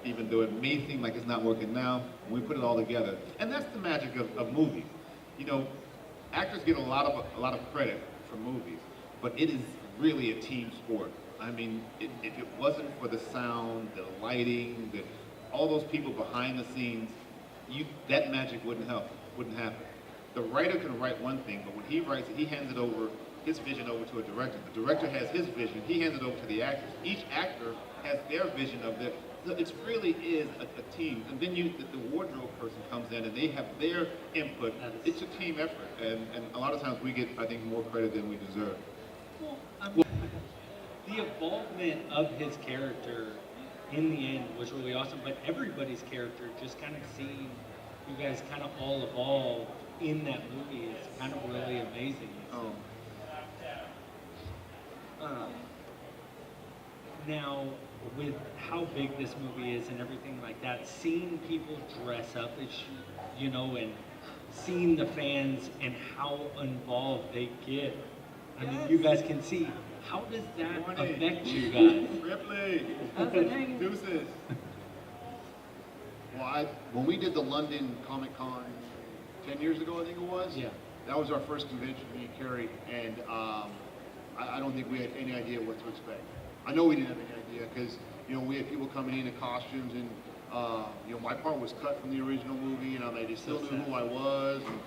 even though it may seem like it's not working now. When we put it all together, and that's the magic of movies. You know, actors get a lot of credit for movies, but it is really a team sport. I mean, if it wasn't for the sound, the lighting, all those people behind the scenes, that magic wouldn't happen. The writer can write one thing, but when he writes it, he hands his vision over to a director. The director has his vision, he hands it over to the actors. Each actor has their vision of it. It really is a team. And then the wardrobe person comes in and they have their input. It's a team effort, and a lot of times we get, I think, more credit than we deserve. Well, I mean, the involvement of his character in the end was really awesome, but everybody's character, just kind of seeing you guys kind of all evolve in that movie is kind of really amazing. So, now, with how big this movie is and everything like that, seeing people dress up, and seeing the fans and how involved they get, I mean, you guys can see, how does that affect you guys? Ripley, How's it hanging? deuces. when we did the London Comic Con 10 years ago, I think it was. Yeah. That was our first convention, me and Carrie, and I don't think we had any idea what to expect. I know we didn't have any idea because, you know, we had people coming in costumes and, you know, my part was cut from the original movie, and they still knew who I was. And,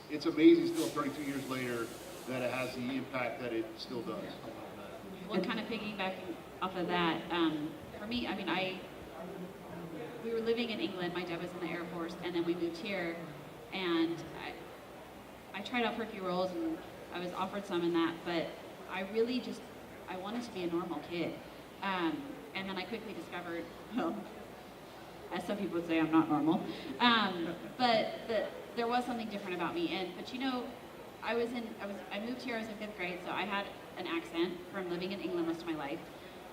it's amazing still 32 years later that it has the impact that it still does. Well, kind of piggybacking off of that, for me, I mean, we were living in England. My dad was in the Air Force, and then we moved here, and I tried out for a few roles, and I was offered some in that, but I really just, I wanted to be a normal kid. And then I quickly discovered, well, as some people would say, I'm not normal. But there was something different about me. But you know, I moved here, I was in 5th grade, so I had an accent from living in England most of my life.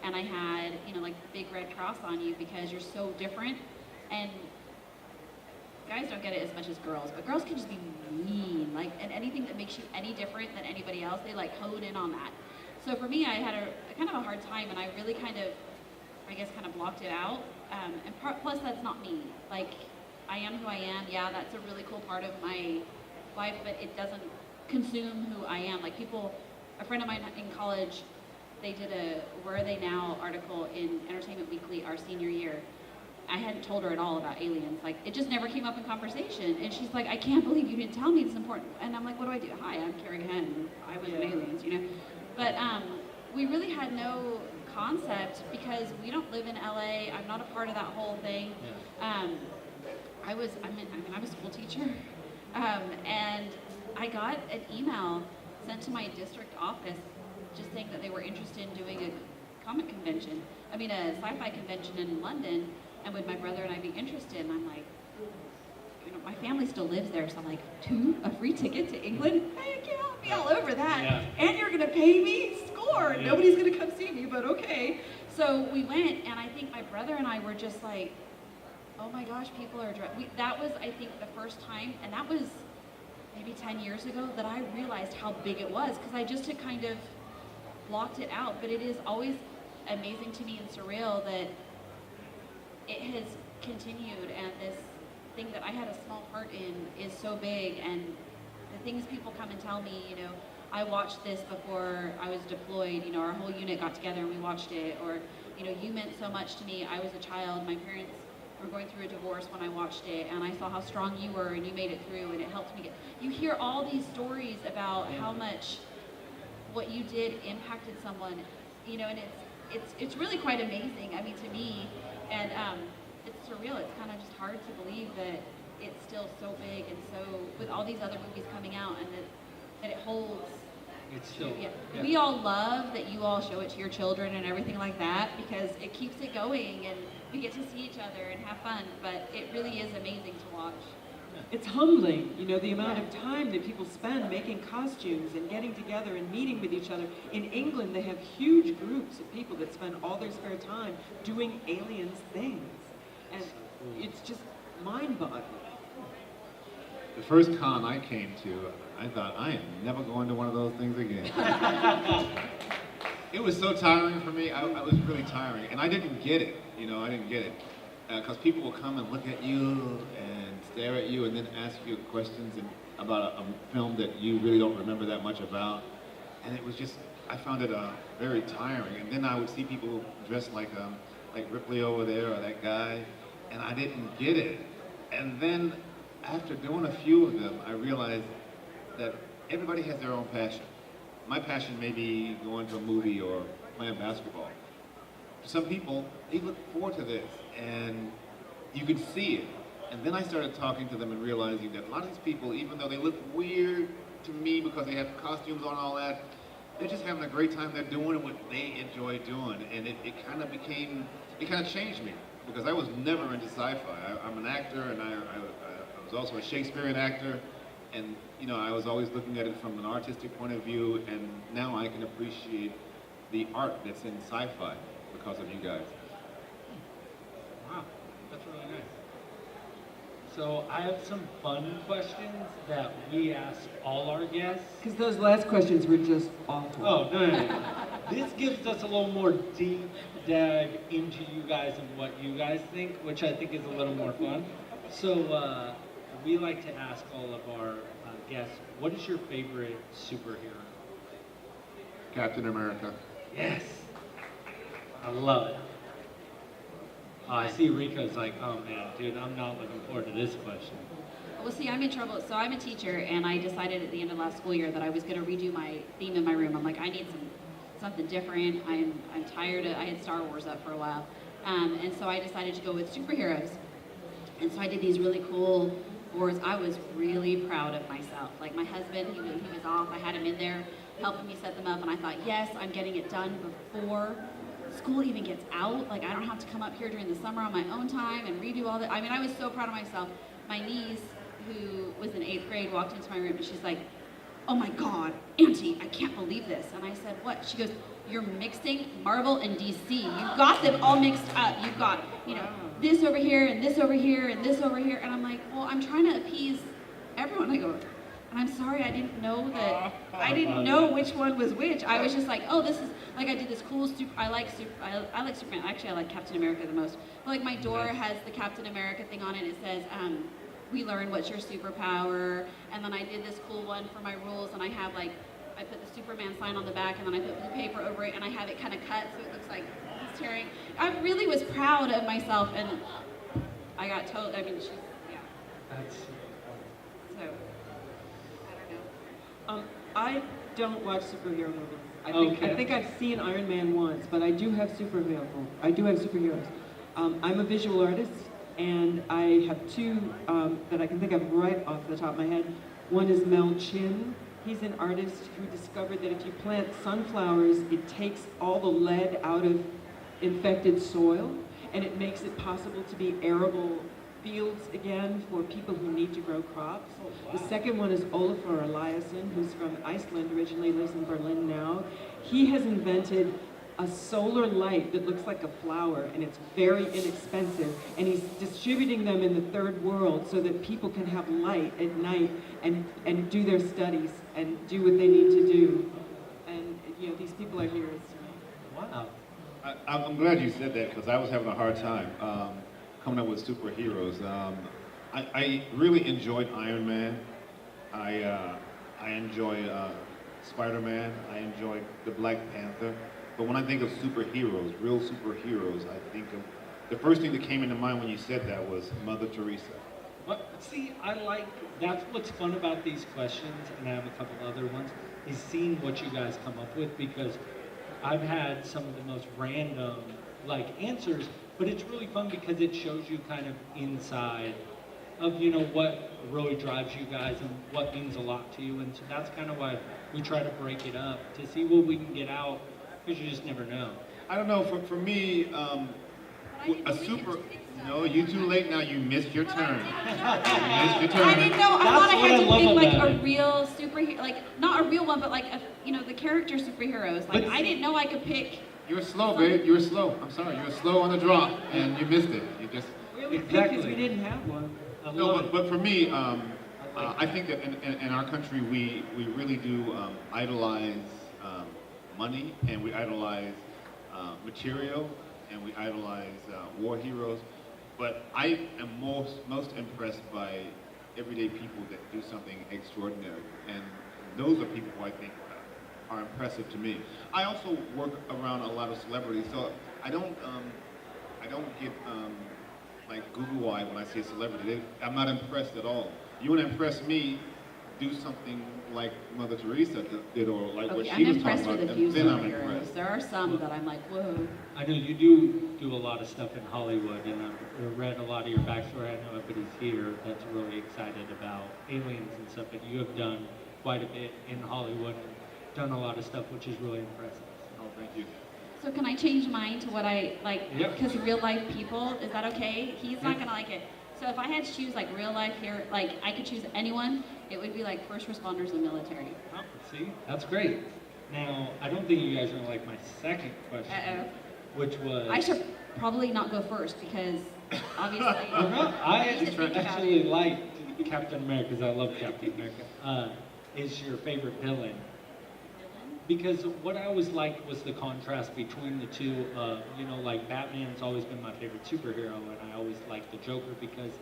And I had, you know, like big red cross on you because you're so different. And guys don't get it as much as girls, but girls can just be mean, like, and anything that makes you any different than anybody else, they like hone in on that. So for me, I had a kind of a hard time, and I really kind of blocked it out. Plus, that's not me. Like, I am who I am. Yeah, that's a really cool part of my life, but it doesn't consume who I am. Like a friend of mine in college, they did a Where Are They Now article in Entertainment Weekly our senior year. I hadn't told her at all about aliens. Like, it just never came up in conversation. And she's like, I can't believe you didn't tell me it's important. And I'm like, what do I do? Hi, I'm Carrie Henn. I was in aliens, you know? But we really had no concept because we don't live in LA. I'm not a part of that whole thing. Yeah. I was a school teacher. And I got an email sent to my district office just saying that they were interested in doing a comic convention. I mean, a sci-fi convention in London. And would my brother and I be interested? And I'm like, you know, my family still lives there, so I'm like, a free ticket to England? Heck yeah, I'll be all over that. Yeah. And you're gonna pay me? Score! Yeah. Nobody's gonna come see me, but okay. So we went, and I think my brother and I were just like, oh my gosh, people are that was, I think, the first time, and that was maybe 10 years ago, that I realized how big it was, because I just had kind of blocked it out. But it is always amazing to me and surreal that it has continued, and this thing that I had a small part in is so big, and the things people come and tell me, you know, I watched this before I was deployed, you know, our whole unit got together and we watched it, or, you know, you meant so much to me. I was a child, my parents were going through a divorce when I watched it, and I saw how strong you were, and you made it through, and it helped me you hear all these stories about how much what you did impacted someone, you know, and it's really quite amazing, I mean, to me. And it's surreal. It's kind of just hard to believe that it's still so big, and so with all these other movies coming out, and that it holds. It's still. Yeah. Yeah. We all love that you all show it to your children and everything like that, because it keeps it going, and we get to see each other and have fun. But it really is amazing to watch. It's humbling, you know, the amount of time that people spend making costumes and getting together and meeting with each other. In England, they have huge groups of people that spend all their spare time doing aliens things. And it's just mind-boggling. The first con I came to, I thought, I am never going to one of those things again. It was so tiring for me. I was really tiring, and I didn't get it. You know, I didn't get it. Because people will come and look at you and stare at you and then ask you questions about a film that you really don't remember that much about. And it was just, I found it very tiring. And then I would see people dressed like Ripley over there or that guy, and I didn't get it. And then after doing a few of them, I realized that everybody has their own passion. My passion may be going to a movie or playing basketball. For some people, they look forward to this, and you can see it. And then I started talking to them and realizing that a lot of these people, even though they look weird to me because they have costumes on and all that, they're just having a great time. They're doing what they enjoy doing. And it kind of changed me, because I was never into sci-fi. I'm an actor, and I was also a Shakespearean actor. And, you know, I was always looking at it from an artistic point of view, and now I can appreciate the art that's in sci-fi because of you guys. Wow, that's really nice. So I have some fun questions that we ask all our guests. Because those last questions were just awful. Oh, no. This gives us a little more deep dive into you guys and what you guys think, which I think is a little more fun. So we like to ask all of our guests, what is your favorite superhero? Captain America. Yes. I love it. I see Ricco's like, oh man, dude, I'm not looking forward to this question. Well, see, I'm in trouble. So I'm a teacher, and I decided at the end of last school year that I was going to redo my theme in my room. I'm like, I need something different. I'm tired of, I had Star Wars up for a while. And so I decided to go with superheroes. And so I did these really cool boards. I was really proud of myself. Like my husband, he was off. I had him in there helping me set them up. And I thought, yes, I'm getting it done before school even gets out. Like I don't have to come up here during the summer on my own time and redo all that. I mean, I was so proud of myself. My niece, who was in 8th grade, walked into my room and she's like, oh my God, Auntie, I can't believe this. And I said, what? She goes, you're mixing Marvel and DC. You've got them all mixed up. You've got, this over here and this over here and this over here. And I'm like, well, I'm trying to appease everyone. I go, and I'm sorry, I didn't know that, I didn't know which one was which. I was just like, oh, this is, like I did this cool, I like Superman. Actually, I like Captain America the most. But like my door has the Captain America thing on it. It says, we learn what's your superpower. And then I did this cool one for my rules, and I have like, I put the Superman sign on the back, and then I put blue paper over it, and I have it kind of cut so it looks like he's tearing. I really was proud of myself, and I got told, I mean, she's, yeah. That's So, I don't know. I don't watch superhero movies. Okay. I think I've seen Iron Man once, but I do have superheroes. I'm a visual artist, and I have two that I can think of right off the top of my head. One is Mel Chin. He's an artist who discovered that if you plant sunflowers, it takes all the lead out of infected soil, and it makes it possible to be arable fields again for people who need to grow crops. The second one is Olafur Eliasson, who's from Iceland, originally lives in Berlin now. He has invented a solar light that looks like a flower, and it's very inexpensive, and he's distributing them in the third world so that people can have light at night and do their studies and do what they need to do. And these people are heroes to me. wow. I'm glad you said that because I was having a hard time coming up with superheroes. I really enjoyed Iron Man. I enjoy Spider-Man. I enjoy the Black Panther. But when I think of superheroes, real superheroes, I think of the first thing that came into mind when you said that was Mother Teresa. But see, that's what's fun about these questions, and I have a couple other ones, is seeing what you guys come up with, because I've had some of the most random answers, but it's really fun because it shows you kind of inside of what really drives you guys and what means a lot to you. And so that's kind of why we try to break it up to see what we can get out, because you just never know. I don't know, for me, a super, no, you too late now, you missed your turn. You missed your turn. I didn't know. I That's thought I what had I to love pick about a it. real superhero, not a real one, but the character superheroes. But I didn't know I could pick. You were slow, babe, you were slow. I'm sorry, you were slow on the draw, and you missed it. You just... Really Exactly. because we didn't have one. I No, love it. but for me, like I think that in our country, we really do idolize money, and we idolize material, and we idolize war heroes. But I am most impressed by everyday people that do something extraordinary, and those are people who I think are impressive to me. I also work around a lot of celebrities, so I don't get Google-eyed when I see a celebrity. I'm not impressed at all. You want to impress me, do something like Mother Teresa did, or like what Okay, she I'm was impressed talking with about, a few and then I'm superheroes. impressed. There are some that I'm like, whoa. I know you do a lot of stuff in Hollywood, and I've read a lot of your backstory. I know everybody's here that's really excited about aliens and stuff, but you have done quite a bit in Hollywood and done a lot of stuff, which is really impressive. Oh, thank you. So can I change mine to what I like? Yep. Because real life people, is that okay? He's not gonna like it. So if I had to choose real life here, I could choose anyone, it would be first responders and military. Oh, see, that's great. Now, I don't think you guys are gonna like my second question, Uh-oh. which was... I should probably not go first because obviously I need to think about actually it. like Captain America because I love Captain America. Is your favorite villain? because what I always liked was the contrast between the two. You know, like Batman's always been my favorite superhero, and I always liked the Joker because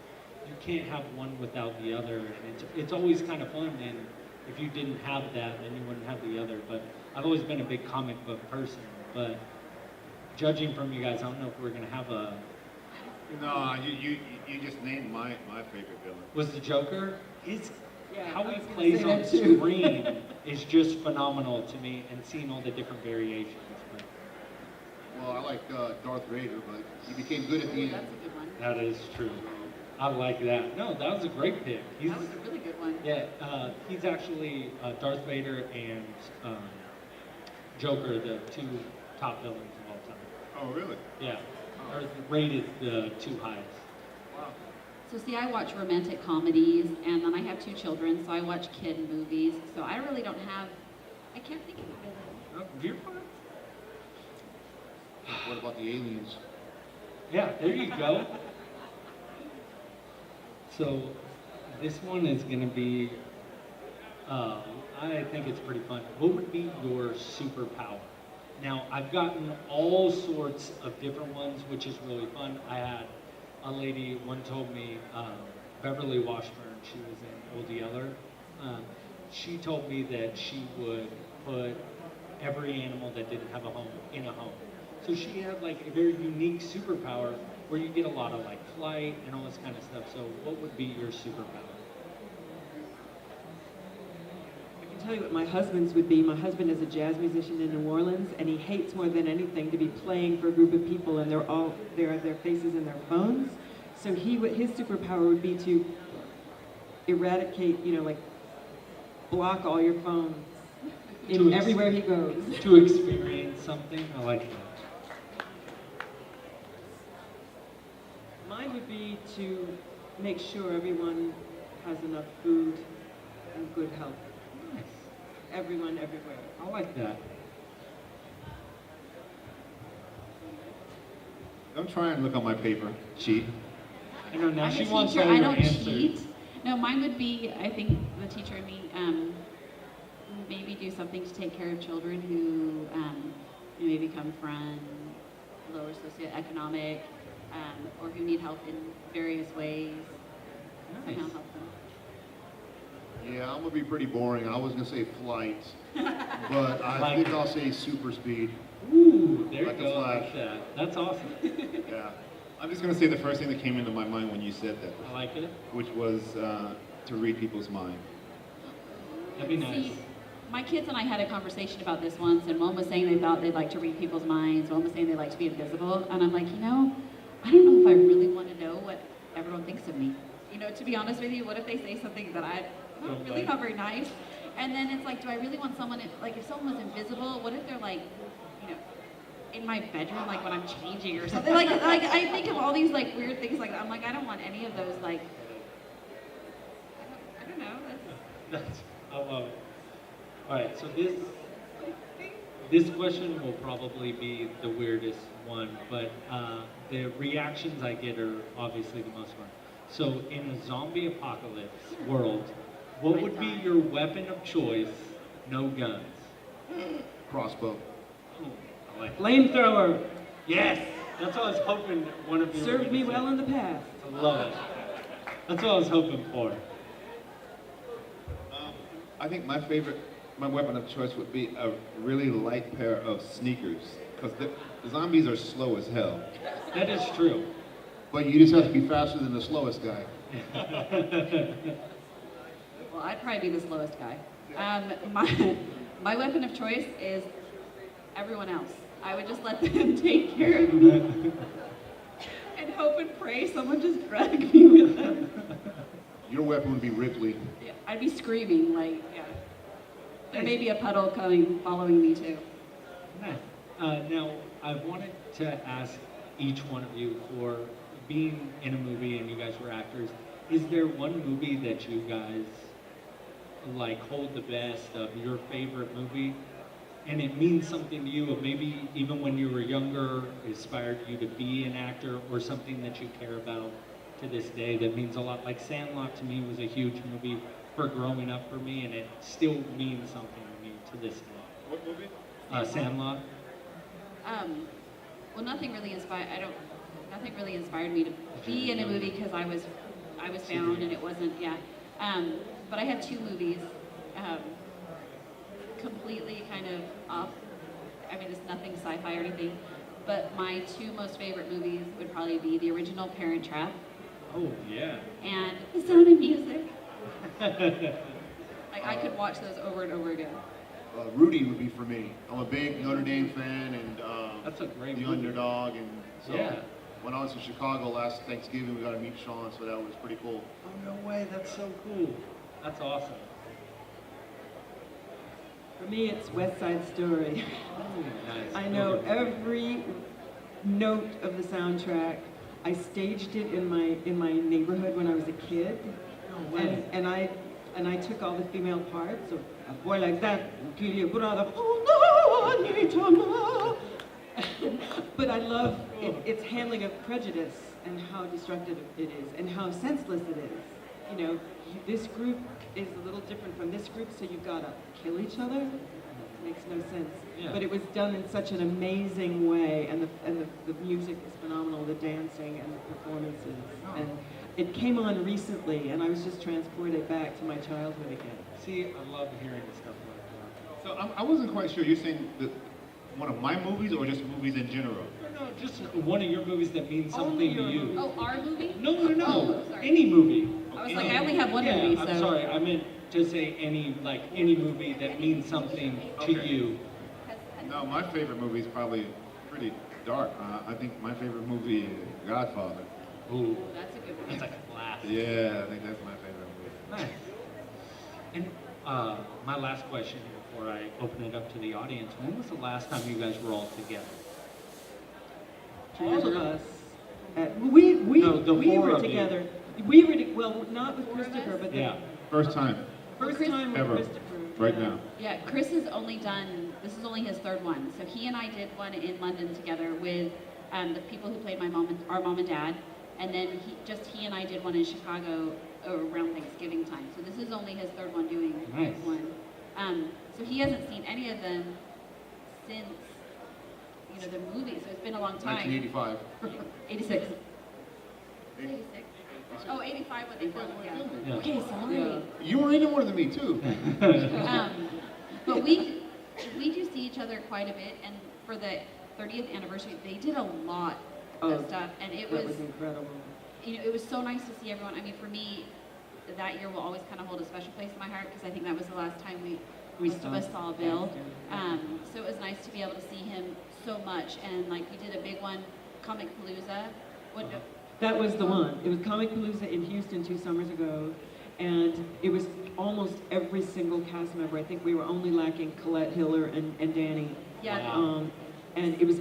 you can't have one without the other, and it's always kind of fun. And if you didn't have that, then you wouldn't have the other. But I've always been a big comic book person. But judging from you guys, I don't know if we're gonna have a. No, you just named my favorite villain. Was the Joker? His Yeah, how I he was gonna plays say on that too. screen is just phenomenal to me, and seeing all the different variations. But Well, I like Darth Vader, but he became good at the Ooh, end. that's a good one. that is true. I like that. No, that was a great pick. He's, That was a really good one. yeah, he's actually Darth Vader and Joker, the two top villains of all time. Oh, really? Yeah, or rated the two highest. Wow. So see, I watch romantic comedies, and then I have 2 children, so I watch kid movies. So I really don't have, I can't think of a villain. Oh, you're fine. What about the aliens? Yeah, there you go. So this one is going to be, I think it's pretty fun. What would be your superpower? Now, I've gotten all sorts of different ones, which is really fun. I had a lady, one told me, Beverly Washburn, she was in Old Yeller. She told me that she would put every animal that didn't have a home in a home. So she had like a very unique superpower where you get a lot of like flight and all this kind of stuff. So what would be your superpower? I can tell you what my husband's would be. My husband is a jazz musician in New Orleans, and he hates more than anything to be playing for a group of people, and their faces in their phones. So his superpower would be to eradicate, like block all your phones everywhere he goes. To experience something? I like that. Mine would be to make sure everyone has enough food and good health. Nice. Everyone, everywhere. I like that. Don't try and look on my paper. Cheat. I know now I'm she a wants teacher. all I your don't answers. cheat. No, mine would be, I think the teacher and me, maybe do something to take care of children who maybe come from lower socioeconomic or who need help in various ways. Nice. Somehow help them. Yeah, I'm gonna be pretty boring. I was gonna say flight, but I think I'll say super speed. Ooh, there Like you the go. I like Flash. that. That's awesome. Yeah. I'm just gonna say the first thing that came into my mind when you said that, I like it. which was to read people's mind. That'd be nice. See, my kids and I had a conversation about this once, and one was saying they thought they'd like to read people's minds, one was saying they'd like to be invisible, and I'm like, I don't know if I really want to know what everyone thinks of me. To be honest with you, what if they say something that I really not very nice? And then it's like, do I really want someone, if someone was invisible, what if they're like, in my bedroom, like when I'm changing or something? Like I think of all these like weird things like that. I'm like, I don't want any of those like, I don't know. I love it. All right, so this question will probably be the weirdest one, but the reactions I get are obviously the most fun. So in a zombie apocalypse world, what would be your weapon of choice? No guns. Crossbow. Ooh, I like that. Flamethrower Yes, that's what I was hoping one of you were served gonna me say. well in the past. I love it. That's what I was hoping for. I think my weapon of choice would be a really light pair of sneakers, because the zombies are slow as hell. That is true. But you just have to be faster than the slowest guy. Well, I'd probably be the slowest guy. My weapon of choice is everyone else. I would just let them take care of me and hope and pray someone just drag me with them. Your weapon would be Ripley. Yeah, I'd be screaming like, yeah. There may be a puddle coming, following me too. Nice. Now, I wanted to ask each one of you, for being in a movie and you guys were actors, is there one movie that you guys like hold the best of, your favorite movie, and it means something to you, or maybe even when you were younger inspired you to be an actor, or something that you care about to this day that means a lot? Like Sandlot to me was a huge movie for growing up for me, and it still means something to me to this day. What movie? Sandlot. Well, nothing really inspired me to be in a movie because I was found and it wasn't, yeah. But I have two movies, completely kind of off. I mean, it's nothing sci-fi or anything, but my two most favorite movies would probably be the original Parent Trap Oh, yeah. and The Sound of Music. Like, I could watch those over and over again. Rudy would be for me. I'm a big Notre Dame fan, and That's a great the movie. underdog, and so Yeah. when I was in Chicago last Thanksgiving, we got to meet Sean, so that was pretty cool. Oh, no way. That's so cool. That's awesome. For me, it's West Side Story. Oh, nice. I know every note of the soundtrack. I staged it in my neighborhood when I was a kid, No way. and I took all the female parts. So a boy like that, kill your brother. Oh no, I need to know. But I love its handling of prejudice and how destructive it is and how senseless it is. You know, this group is a little different from this group, so you've got to kill each other. It makes no sense. Yeah. But it was done in such an amazing way, and the music is phenomenal, the dancing and the performances. And it came on recently, and I was just transported back to my childhood again. See, I love hearing stuff like that. So I wasn't quite sure. You're saying one of my movies or just movies in general? No, just one of your movies that means Only something to your you. movie. Oh, our movie? No. Oh, sorry. Any movie. I was like, I only have one yeah, movie, so. I'm sorry. I meant to say any movie that means something to Okay. you. No, my favorite movie is probably pretty dark. I think my favorite movie is Godfather. Ooh, That's a good one. that's a classic. Yeah, I think that's my favorite movie. Nice. And my last question before I open it up to the audience: when was the last time you guys were all together? All of us. We No, the four were of you. together. We were well, not with Four of Christopher, us? but Yeah. First time, the first Chris- time with ever, Christopher. right yeah. now. Yeah, Chris has only done, this is only his third one. So he and I did one in London together with the people who played our mom and dad. And then he and I did one in Chicago around Thanksgiving time. So this is only his third one doing Nice. one. So he hasn't seen any of them since, the movie. So it's been a long time. 1985. 86. 86? Oh, 85 when they filmed, yeah. Yeah. Okay, sorry. Yeah. You were in it more than me, too. But we do see each other quite a bit, and for the 30th anniversary, they did a lot of stuff, and it That was, was incredible. it was so nice to see everyone. I mean, for me, that year will always kind of hold a special place in my heart because I think that was the last time most of us saw Bill. So it was nice to be able to see him so much, and like we did a big one, Comic Palooza. That was the one. It was Comic Palooza in Houston 2 summers ago, and it was almost every single cast member. I think we were only lacking Colette Hiller and Danny. Yeah. Wow. And it was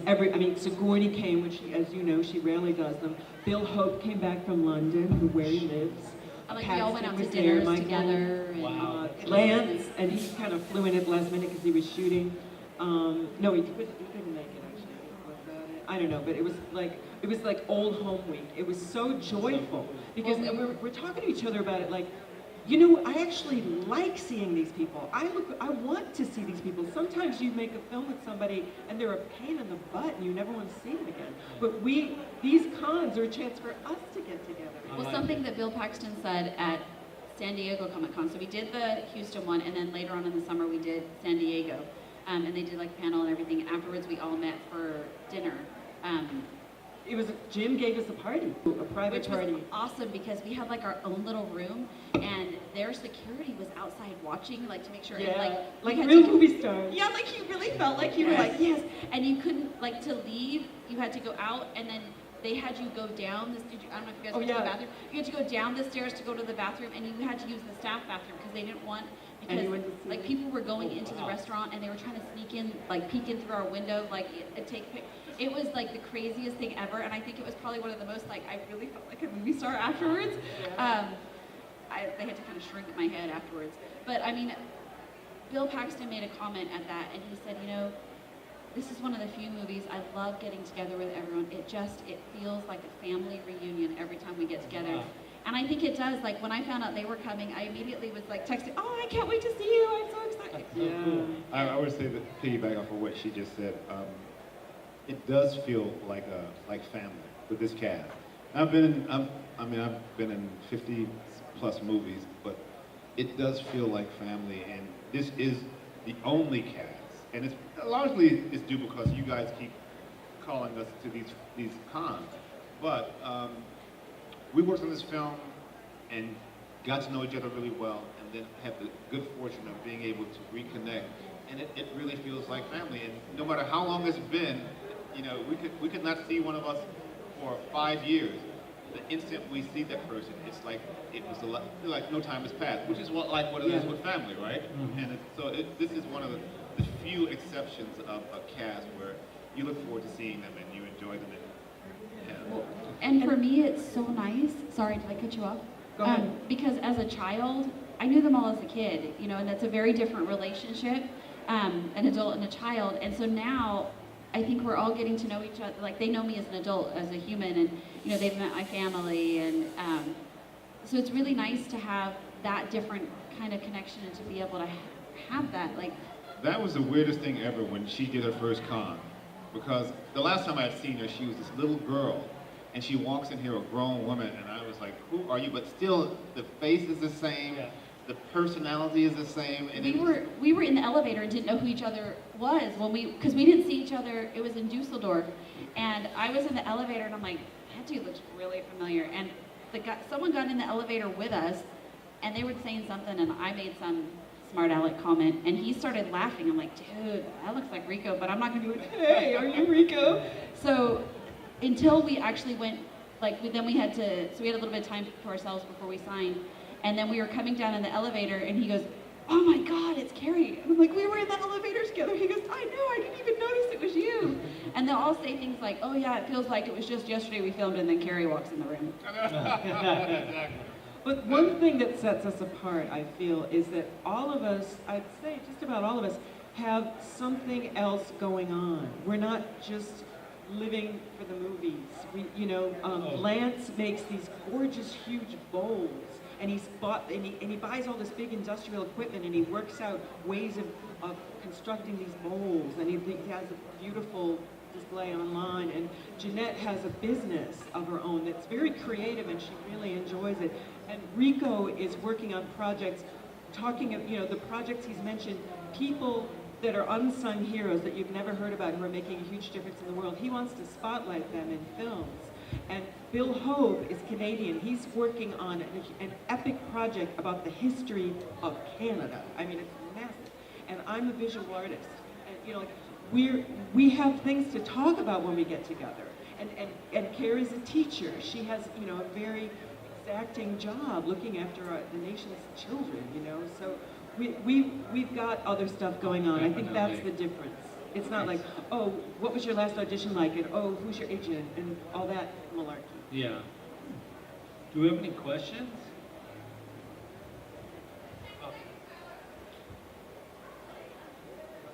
Sigourney came, which, as you know, she rarely does them. Bill Hope came back from London, where he lives. Like we all went out to Paxton was there, dinners Michael, together. And Wow. Lance, and he kind of flew in at the last minute because he was shooting. No, he couldn't make it actually. Was that it? I don't know, but it was like old home week. It was so joyful because we're talking to each other about it. Like, I actually like seeing these people. I want to see these people. Sometimes you make a film with somebody and they're a pain in the butt and you never want to see them again. But these cons are a chance for us to get together. Well, something that Bill Paxton said at San Diego Comic Con. So we did the Houston one, and then later on in the summer we did San Diego, and they did like a panel and everything. And afterwards we all met for dinner, Jim gave us a party, a private which party. was awesome because we had like our own little room, and their security was outside watching, like to make sure. Yeah, And, like we had real to- movie stars. Yeah, like you really felt like you were like yes, and you couldn't like to leave. You had to go out, and then they had you go down this. I don't know if you guys went to the bathroom. You had to go down the stairs to go to the bathroom, and you had to use the staff bathroom because they didn't want Anyone to see like it. people were going into the restaurant and they were trying to sneak in, like peek in through our window, like take pic. It was like the craziest thing ever, and I think it was probably one of the most like I really felt like a movie star afterwards. They had to kind of shrink my head afterwards, but I mean, Bill Paxton made a comment at that, and he said, this is one of the few movies I love getting together with everyone. It feels like a family reunion every time we get together. Wow. And I think it does. Like when I found out they were coming, I immediately was like texting, oh, I can't wait to see you. I'm so excited. That's so Yeah. cool. I would say that piggyback off of what she just said, it does feel like family with this cast. I've been in 50 plus movies, but it does feel like family, and this is the only cast, and it's largely it's due because you guys keep calling us to these cons, but we worked on this film and got to know each other really well, and then had the good fortune of being able to reconnect, and it really feels like family. And no matter how long it's been, you know, we could not see one of us for 5 years. The instant we see that person, it's like it was like no time has passed, which is what it is with family, right? Mhm. And this is one of the few exceptions of a cast where you look forward to seeing them and you enjoy them. And for me, it's so nice. Sorry, did I cut you off? Go ahead. Because as a child, I knew them all as a kid, you know, and that's a very different relationship, an adult and a child. And so now, I think we're all getting to know each other. Like, they know me as an adult, as a human, and, you know, they've met my family. And so it's really nice to have that different kind of connection and to be able to have that. Like, That was the weirdest thing ever when she did her first con, because the last time I had seen her, she was this little girl, and she walks in here a grown woman, and I was like, who are you? But still, the face is the same, Yeah. the personality is the same, and we were in the elevator and didn't know who each other was because we didn't see each other. It was in Dusseldorf, and I was in the elevator and I'm like, that dude looks really familiar. And someone got in the elevator with us, and they were saying something, and I made some smart aleck comment, and he started laughing. I'm like, dude, that looks like Ricco, but I'm not gonna do it. Hey, are you Ricco? So until we actually went, then we had a little bit of time to ourselves before we signed. And then we were coming down in the elevator, and he goes, oh my God, it's Carrie. And I'm like, we were in the elevator together. He goes, I know, I didn't even notice it was you. And they'll all say things like, oh yeah, it feels like it was just yesterday we filmed, and then Carrie walks in the room. But one thing that sets us apart, I feel, is that all of us, I'd say just about all of us, have something else going on. We're not just living for the movies. Lance makes these gorgeous, huge bowls, and he buys all this big industrial equipment, and he works out ways of constructing these bowls, and he has a beautiful display online. And Jeanette has a business of her own that's very creative, and she really enjoys it. And Ricco is working on projects, talking of, the projects he's mentioned, people that are unsung heroes that you've never heard about who are making a huge difference in the world. He wants to spotlight them in films. And Bill Hope is Canadian. He's working on an epic project about the history of Canada. I mean, it's massive. And I'm a visual artist. And, we have things to talk about when we get together. And Carrie's a teacher. She has, a very exacting job looking after the nation's children, So we've got other stuff going on. I think that's the difference. It's not like, oh, what was your last audition like? And oh, who's your agent? And all that malarkey. Yeah. Do we have any questions? Oh.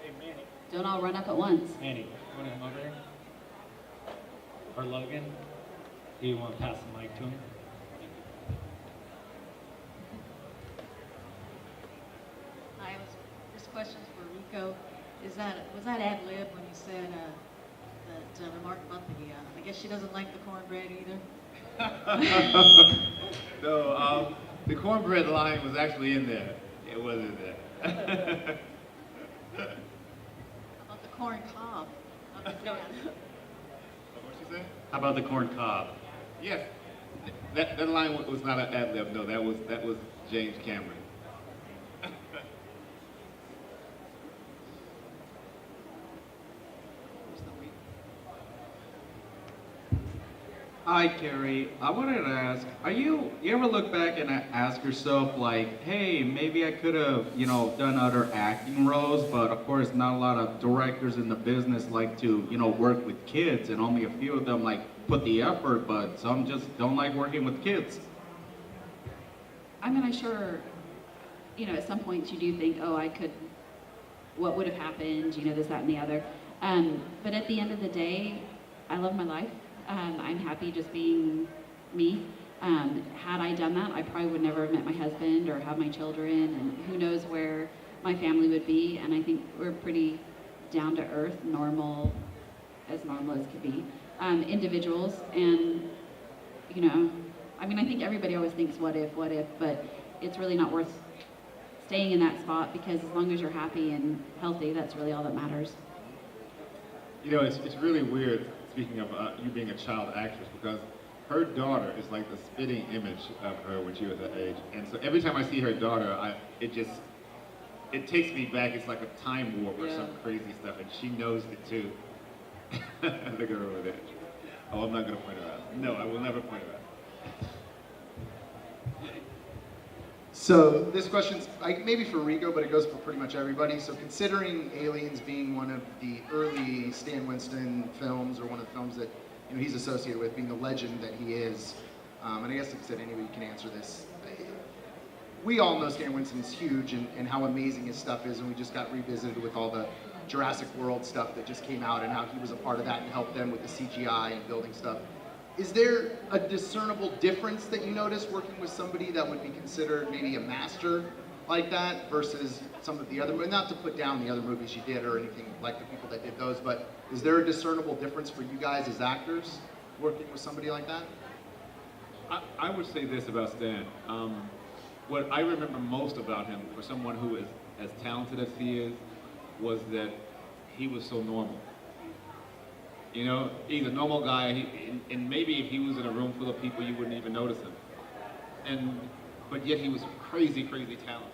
Hey, Manny. Don't all run up at once. Manny, you want to come over here? Or Logan? Do you want to pass the mic to him? Hi, this question's for Ricco. Was that ad lib when you said that remark about I guess she doesn't like the cornbread either? No, the cornbread line was actually in there. It wasn't there. About the corn cob? What'd she say? How about the corn cob? Yes, that line was not an ad lib. No, that was James Cameron. Hi, Carrie. I wanted to ask, you ever look back and ask yourself, like, hey, maybe I could have, done other acting roles, but of course not a lot of directors in the business like to, work with kids, and only a few of them like put the effort, but some just don't like working with kids. I mean, I'm sure, at some points you do think, oh, what would have happened, this, that, and the other. But at the end of the day, I love my life. I'm happy just being me. Had I done that, I probably would never have met my husband or have my children, and who knows where my family would be, and I think we're pretty down to earth, normal as could be, individuals. And you know, I mean, I think everybody always thinks what if, but it's really not worth staying in that spot, because as long as you're happy and healthy, that's really all that matters. You know, it's really weird, speaking of you being a child actress, because her daughter is like the spitting image of her when she was that age. And so every time I see her daughter, it takes me back. It's like a time warp or some crazy stuff, and she knows it too. Look at her over there. Oh, I'm not going to point her out. No, I will never point her out. So this question's maybe for Ricco, but it goes for pretty much everybody. So considering Aliens being one of the early Stan Winston films, or one of the films that he's associated with, being the legend that he is, and I guess like I said, anybody can answer this. We all know Stan Winston is huge and how amazing his stuff is, and we just got revisited with all the Jurassic World stuff that just came out and how he was a part of that and helped them with the CGI and building stuff. Is there a discernible difference that you notice working with somebody that would be considered maybe a master like that versus some of the other, not to put down the other movies you did or anything like the people that did those, but is there a discernible difference for you guys as actors working with somebody like that? I would say this about Stan. What I remember most about him, for someone who is as talented as he is, was that he was so normal. You know, he's a normal guy, and maybe if he was in a room full of people, you wouldn't even notice him. But yet he was crazy, crazy talented.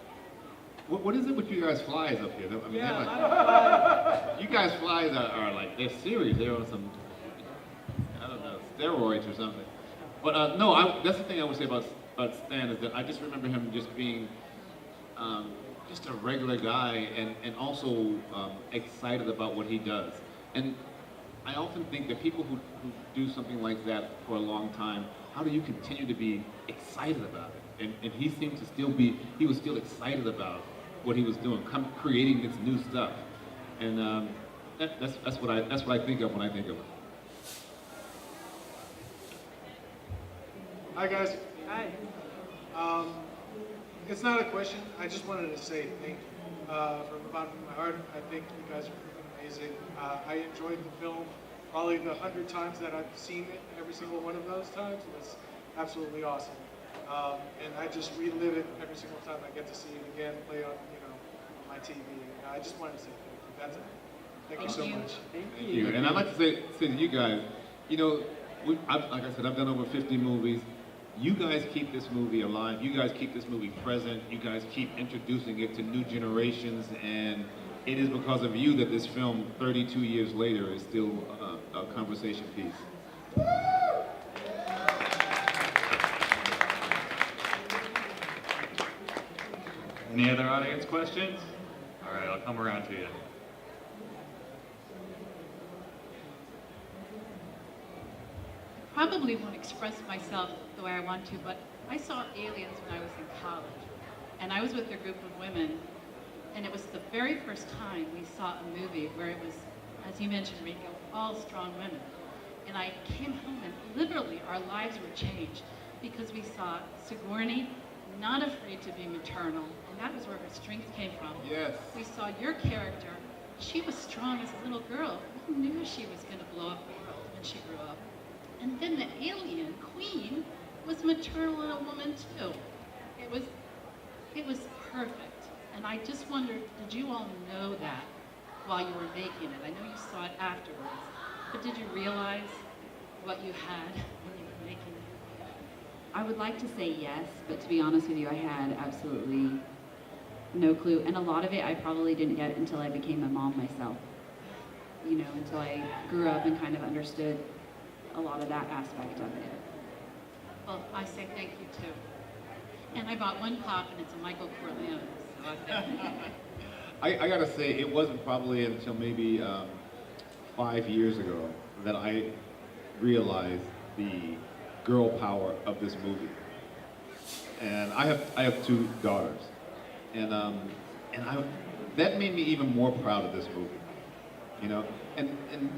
What is it with you guys flies up here? I mean, you guys flies are like, they're serious. They're on some, I don't know, steroids or something. But no, that's the thing I would say about Stan, is that I just remember him just being just a regular guy, and also excited about what he does. And I often think that people who do something like that for a long time, how do you continue to be excited about it? And he seemed to still be, he was still excited about what he was doing, creating this new stuff. And that's what I think of when I think of it. Hi guys. Hi. It's not a question. I just wanted to say thank you from the bottom of my heart. I think you guys are freaking amazing. I enjoyed the film probably the 100 times that I've seen it. Every single one of those times was absolutely awesome. And I just relive it every single time I get to see it again, play on my TV. I just wanted to say thank you. That's it. Thank you so much. Thank you. And I'd like to say to you guys, like I said, I've done over 50 movies. You guys keep this movie alive. You guys keep this movie present. You guys keep introducing it to new generations, and it is because of you that this film, 32 years later, is still a conversation piece. Any other audience questions? All right, I'll come around to you. Probably won't express myself the way I want to, but I saw Aliens when I was in college. And I was with a group of women, and it was the very first time we saw a movie where it was, as you mentioned, Ricco, all strong women. And I came home and literally our lives were changed because we saw Sigourney not afraid to be maternal, and that was where her strength came from. Yes. We saw your character. She was strong as a little girl. Who knew she was going to blow up the world when she grew up? And then the alien queen was maternal in a woman too. It was perfect. And I just wondered, did you all know that while you were making it? I know you saw it afterwards, but did you realize what you had when you were making it? I would like to say yes, but to be honest with you, I had absolutely no clue. And a lot of it I probably didn't get until I became a mom myself. Until I grew up and kind of understood a lot of that aspect of it. Well, I say thank you too. And I bought one pop, and it's a Michael Corleone. So I gotta say, it wasn't probably until maybe 5 years ago that I realized the girl power of this movie. And I have 2 daughters, and that made me even more proud of this movie. And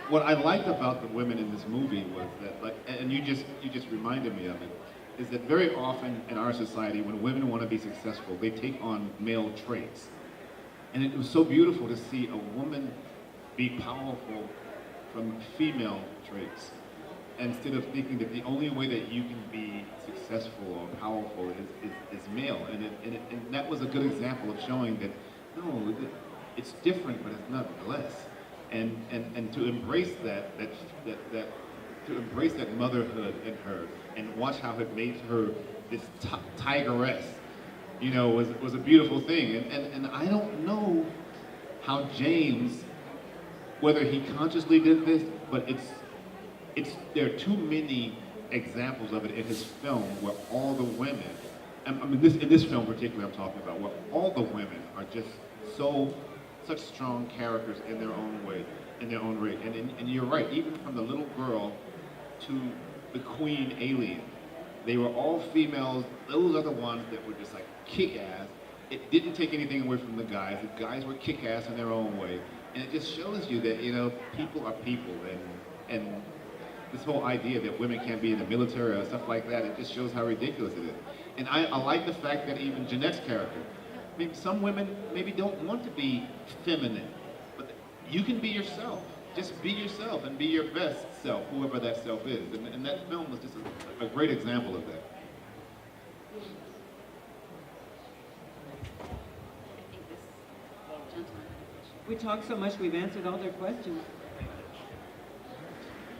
what I liked about the women in this movie was that, and you just reminded me of it, is that very often in our society, when women want to be successful, they take on male traits. And it was so beautiful to see a woman be powerful from female traits, instead of thinking that the only way that you can be successful or powerful is male. And that was a good example of showing that, no, it's different, but it's not less. And to embrace that to embrace that motherhood in her, and watch how it made her this tigeress, was a beautiful thing. And I don't know how James, whether he consciously did this, but there are too many examples of it in his film where all the women, I mean, in this film particularly I'm talking about, where all the women are just such strong characters in their own way, in their own right. And you're right, even from the little girl to the queen alien, they were all females. Those are the ones that were just like kick-ass. It didn't take anything away from the guys. The guys were kick-ass in their own way. And it just shows you that, people are people, and this whole idea that women can't be in the military or stuff like that, it just shows how ridiculous it is. And I like the fact that even Jeanette's character, maybe some women maybe don't want to be feminine, but you can be yourself. Just be yourself and be your best self, whoever that self is. And that film was just a great example of that. I think this gentleman. We talked so much, we've answered all their questions.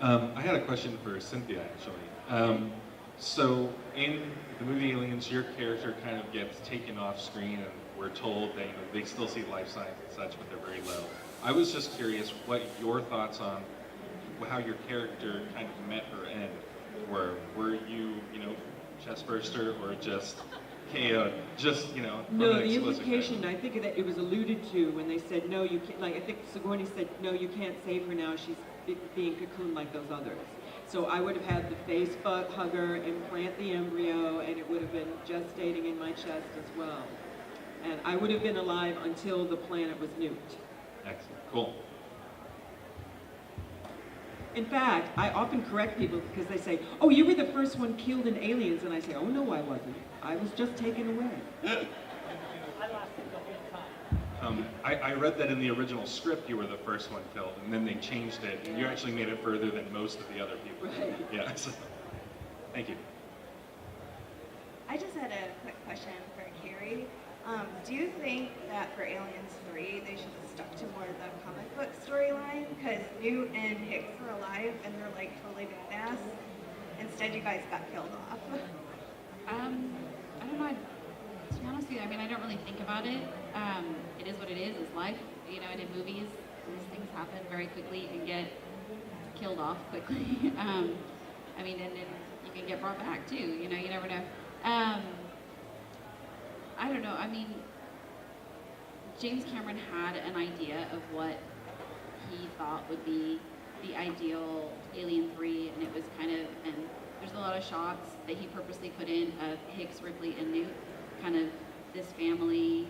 I had a question for Cynthia, actually. So in the movie Aliens, your character kind of gets taken off screen, and we're told that they still see life signs and such, but they're very low. I was just curious what your thoughts on how your character kind of met her end were. Were you, chest burster, or just KO'd? Just, No, from an the explicit implication, I think that it was alluded to when they said, no, you can't, like, I think Sigourney said, no, you can't save her now, she's being cocooned like those others. So I would have had the face hugger, implant the embryo, and it would have been gestating in my chest as well. And I would have been alive until the planet was nuked. Excellent. Cool. In fact, I often correct people because they say, oh, you were the first one killed in Aliens, and I say, oh no, I wasn't. I was just taken away. I read that in the original script you were the first one killed, and then they changed it, and you actually made it further than most of the other people. Right. Yeah, so, thank you. I just had a quick question for Carrie. Do you think that for Aliens 3, they should have stuck to more of the comic book storyline? Because Newt and Hicks were alive, and they're like totally badass. Instead, you guys got killed off. I don't know. To be honest with you, I don't really think about it. It is what it is. It's life. And in movies, these things happen very quickly and get killed off quickly. And you can get brought back too. You never know. I don't know. James Cameron had an idea of what he thought would be the ideal Alien 3, and it was and there's a lot of shots that he purposely put in of Hicks, Ripley, and Newt, kind of this family,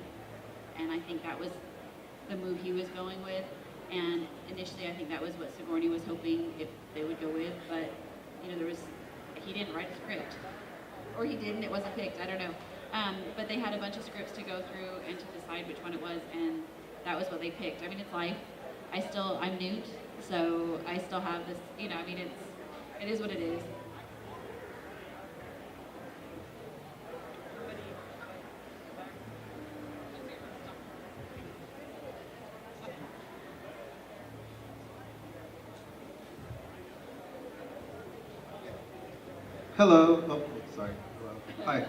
and I think that was the move he was going with. And initially, I think that was what Sigourney was hoping if they would go with, but he didn't write a script, or he did and it wasn't picked. I don't know. But they had a bunch of scripts to go through and to decide which one it was, and that was what they picked. It's life. I'm Newt, so I still have this, it is what it is. Hello. Oh, sorry. Hello. Hi.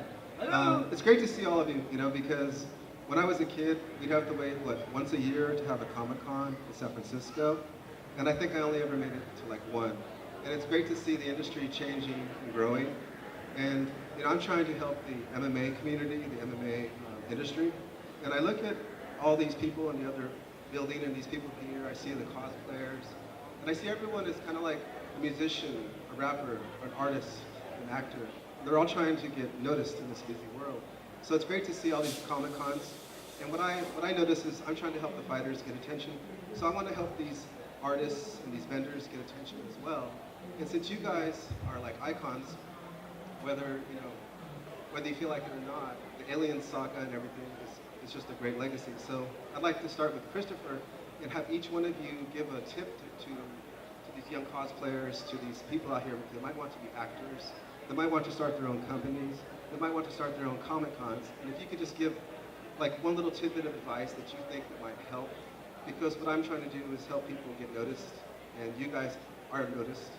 It's great to see all of you, because when I was a kid, we'd have to wait, once a year to have a Comic-Con in San Francisco, and I think I only ever made it to one. And it's great to see the industry changing and growing. And I'm trying to help the MMA community, the MMA industry, and I look at all these people in the other building and these people here. I see the cosplayers, and I see everyone is kind of like a musician, a rapper, an artist, an actor. They're all trying to get noticed in this busy world. So it's great to see all these Comic-Cons. And what I notice is I'm trying to help the fighters get attention. So I want to help these artists and these vendors get attention as well. And since you guys are like icons, whether, whether you feel like it or not, the Alien saga and everything is just a great legacy. So I'd like to start with Christopher and have each one of you give a tip to these young cosplayers, to these people out here that might want to be actors, that might want to start their own companies, that might want to start their own Comic Cons. And if you could just give like one little tidbit of advice that you think that might help, because what I'm trying to do is help people get noticed, and you guys are noticed,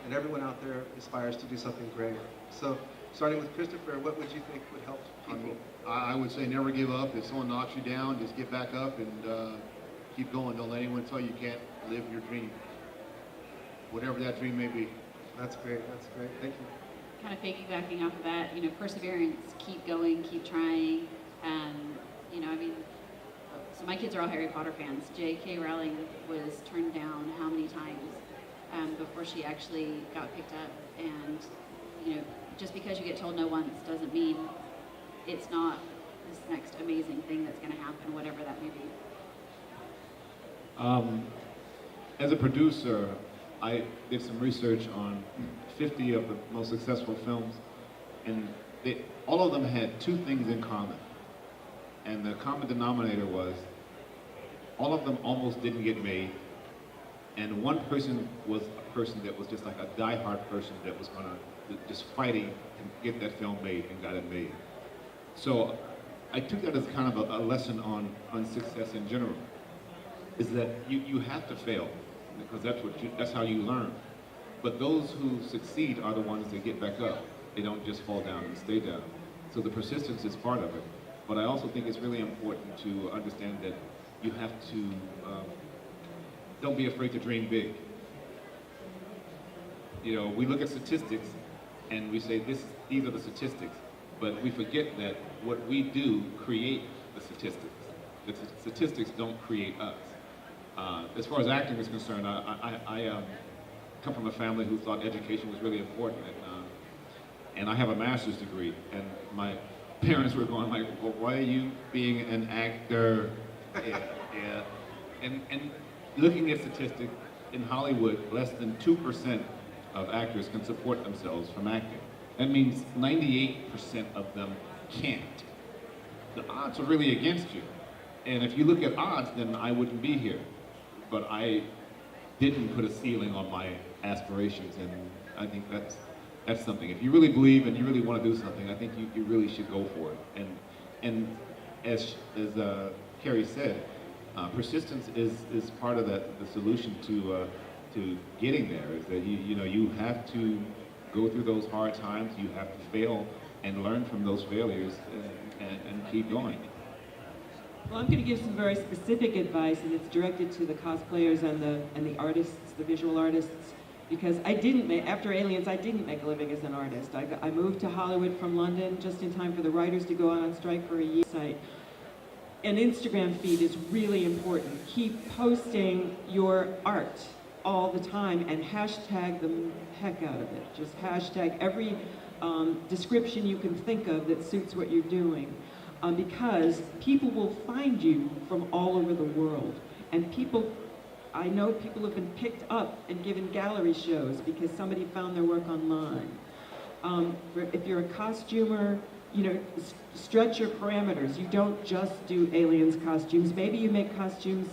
and everyone out there aspires to do something great. So starting with Christopher, what would you think would help people? I would say never give up. If someone knocks you down, just get back up and keep going. Don't let anyone tell you can't live your dream, whatever that dream may be. That's great. That's great. Thank you. Kind of piggybacking off of that, perseverance, keep going, keep trying. So my kids are all Harry Potter fans. J.K. Rowling was turned down how many times before she actually got picked up? And, just because you get told no once doesn't mean it's not this next amazing thing that's going to happen, whatever that may be. As a producer, I did some research on 50 of the most successful films, and all of them had two things in common. And the common denominator was all of them almost didn't get made, and one person was a person that was just like a diehard person that was just fighting to get that film made and got it made. So I took that as kind of a lesson on success in general, is that you have to fail, because that's how you learn. But those who succeed are the ones that get back up. They don't just fall down and stay down. So the persistence is part of it. But I also think it's really important to understand that you have to, don't be afraid to dream big. We look at statistics and we say these are the statistics, but we forget that what we do create the statistics. The statistics don't create us. As far as acting is concerned, I come from a family who thought education was really important, and I have a master's degree, and my parents were going like, well, why are you being an actor? Yeah. And looking at statistics, in Hollywood, less than 2% of actors can support themselves from acting. That means 98% of them can't. The odds are really against you. And if you look at odds, then I wouldn't be here. But I didn't put a ceiling on my aspirations, and I think that's something. If you really believe and you really want to do something, I think you really should go for it. And as Carrie said, persistence is part of the solution to getting there. Is that you have to go through those hard times. You have to fail and learn from those failures and keep going. Well, I'm going to give some very specific advice, and it's directed to the cosplayers and the artists, the visual artists, because after Aliens, I didn't make a living as an artist. I moved to Hollywood from London just in time for the writers to go out on strike for a year. An Instagram feed is really important. Keep posting your art all the time and hashtag the heck out of it. Just hashtag every description you can think of that suits what you're doing. Because people will find you from all over the world. And I know people have been picked up and given gallery shows because somebody found their work online. If you're a costumer, stretch your parameters. You don't just do Aliens costumes. Maybe you make costumes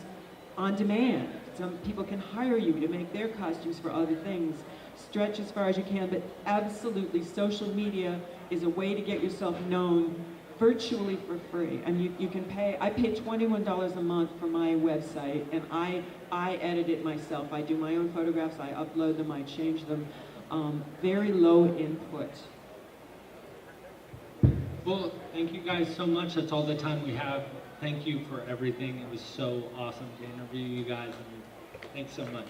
on demand. Some people can hire you to make their costumes for other things. Stretch as far as you can, but absolutely, social media is a way to get yourself known virtually for free. And you can pay, I pay $21 a month for my website, and I edit it myself. I do my own photographs, I upload them, I change them. Very low input. Well, thank you guys so much. That's all the time we have. Thank you for everything. It was so awesome to interview you guys, and thanks so much.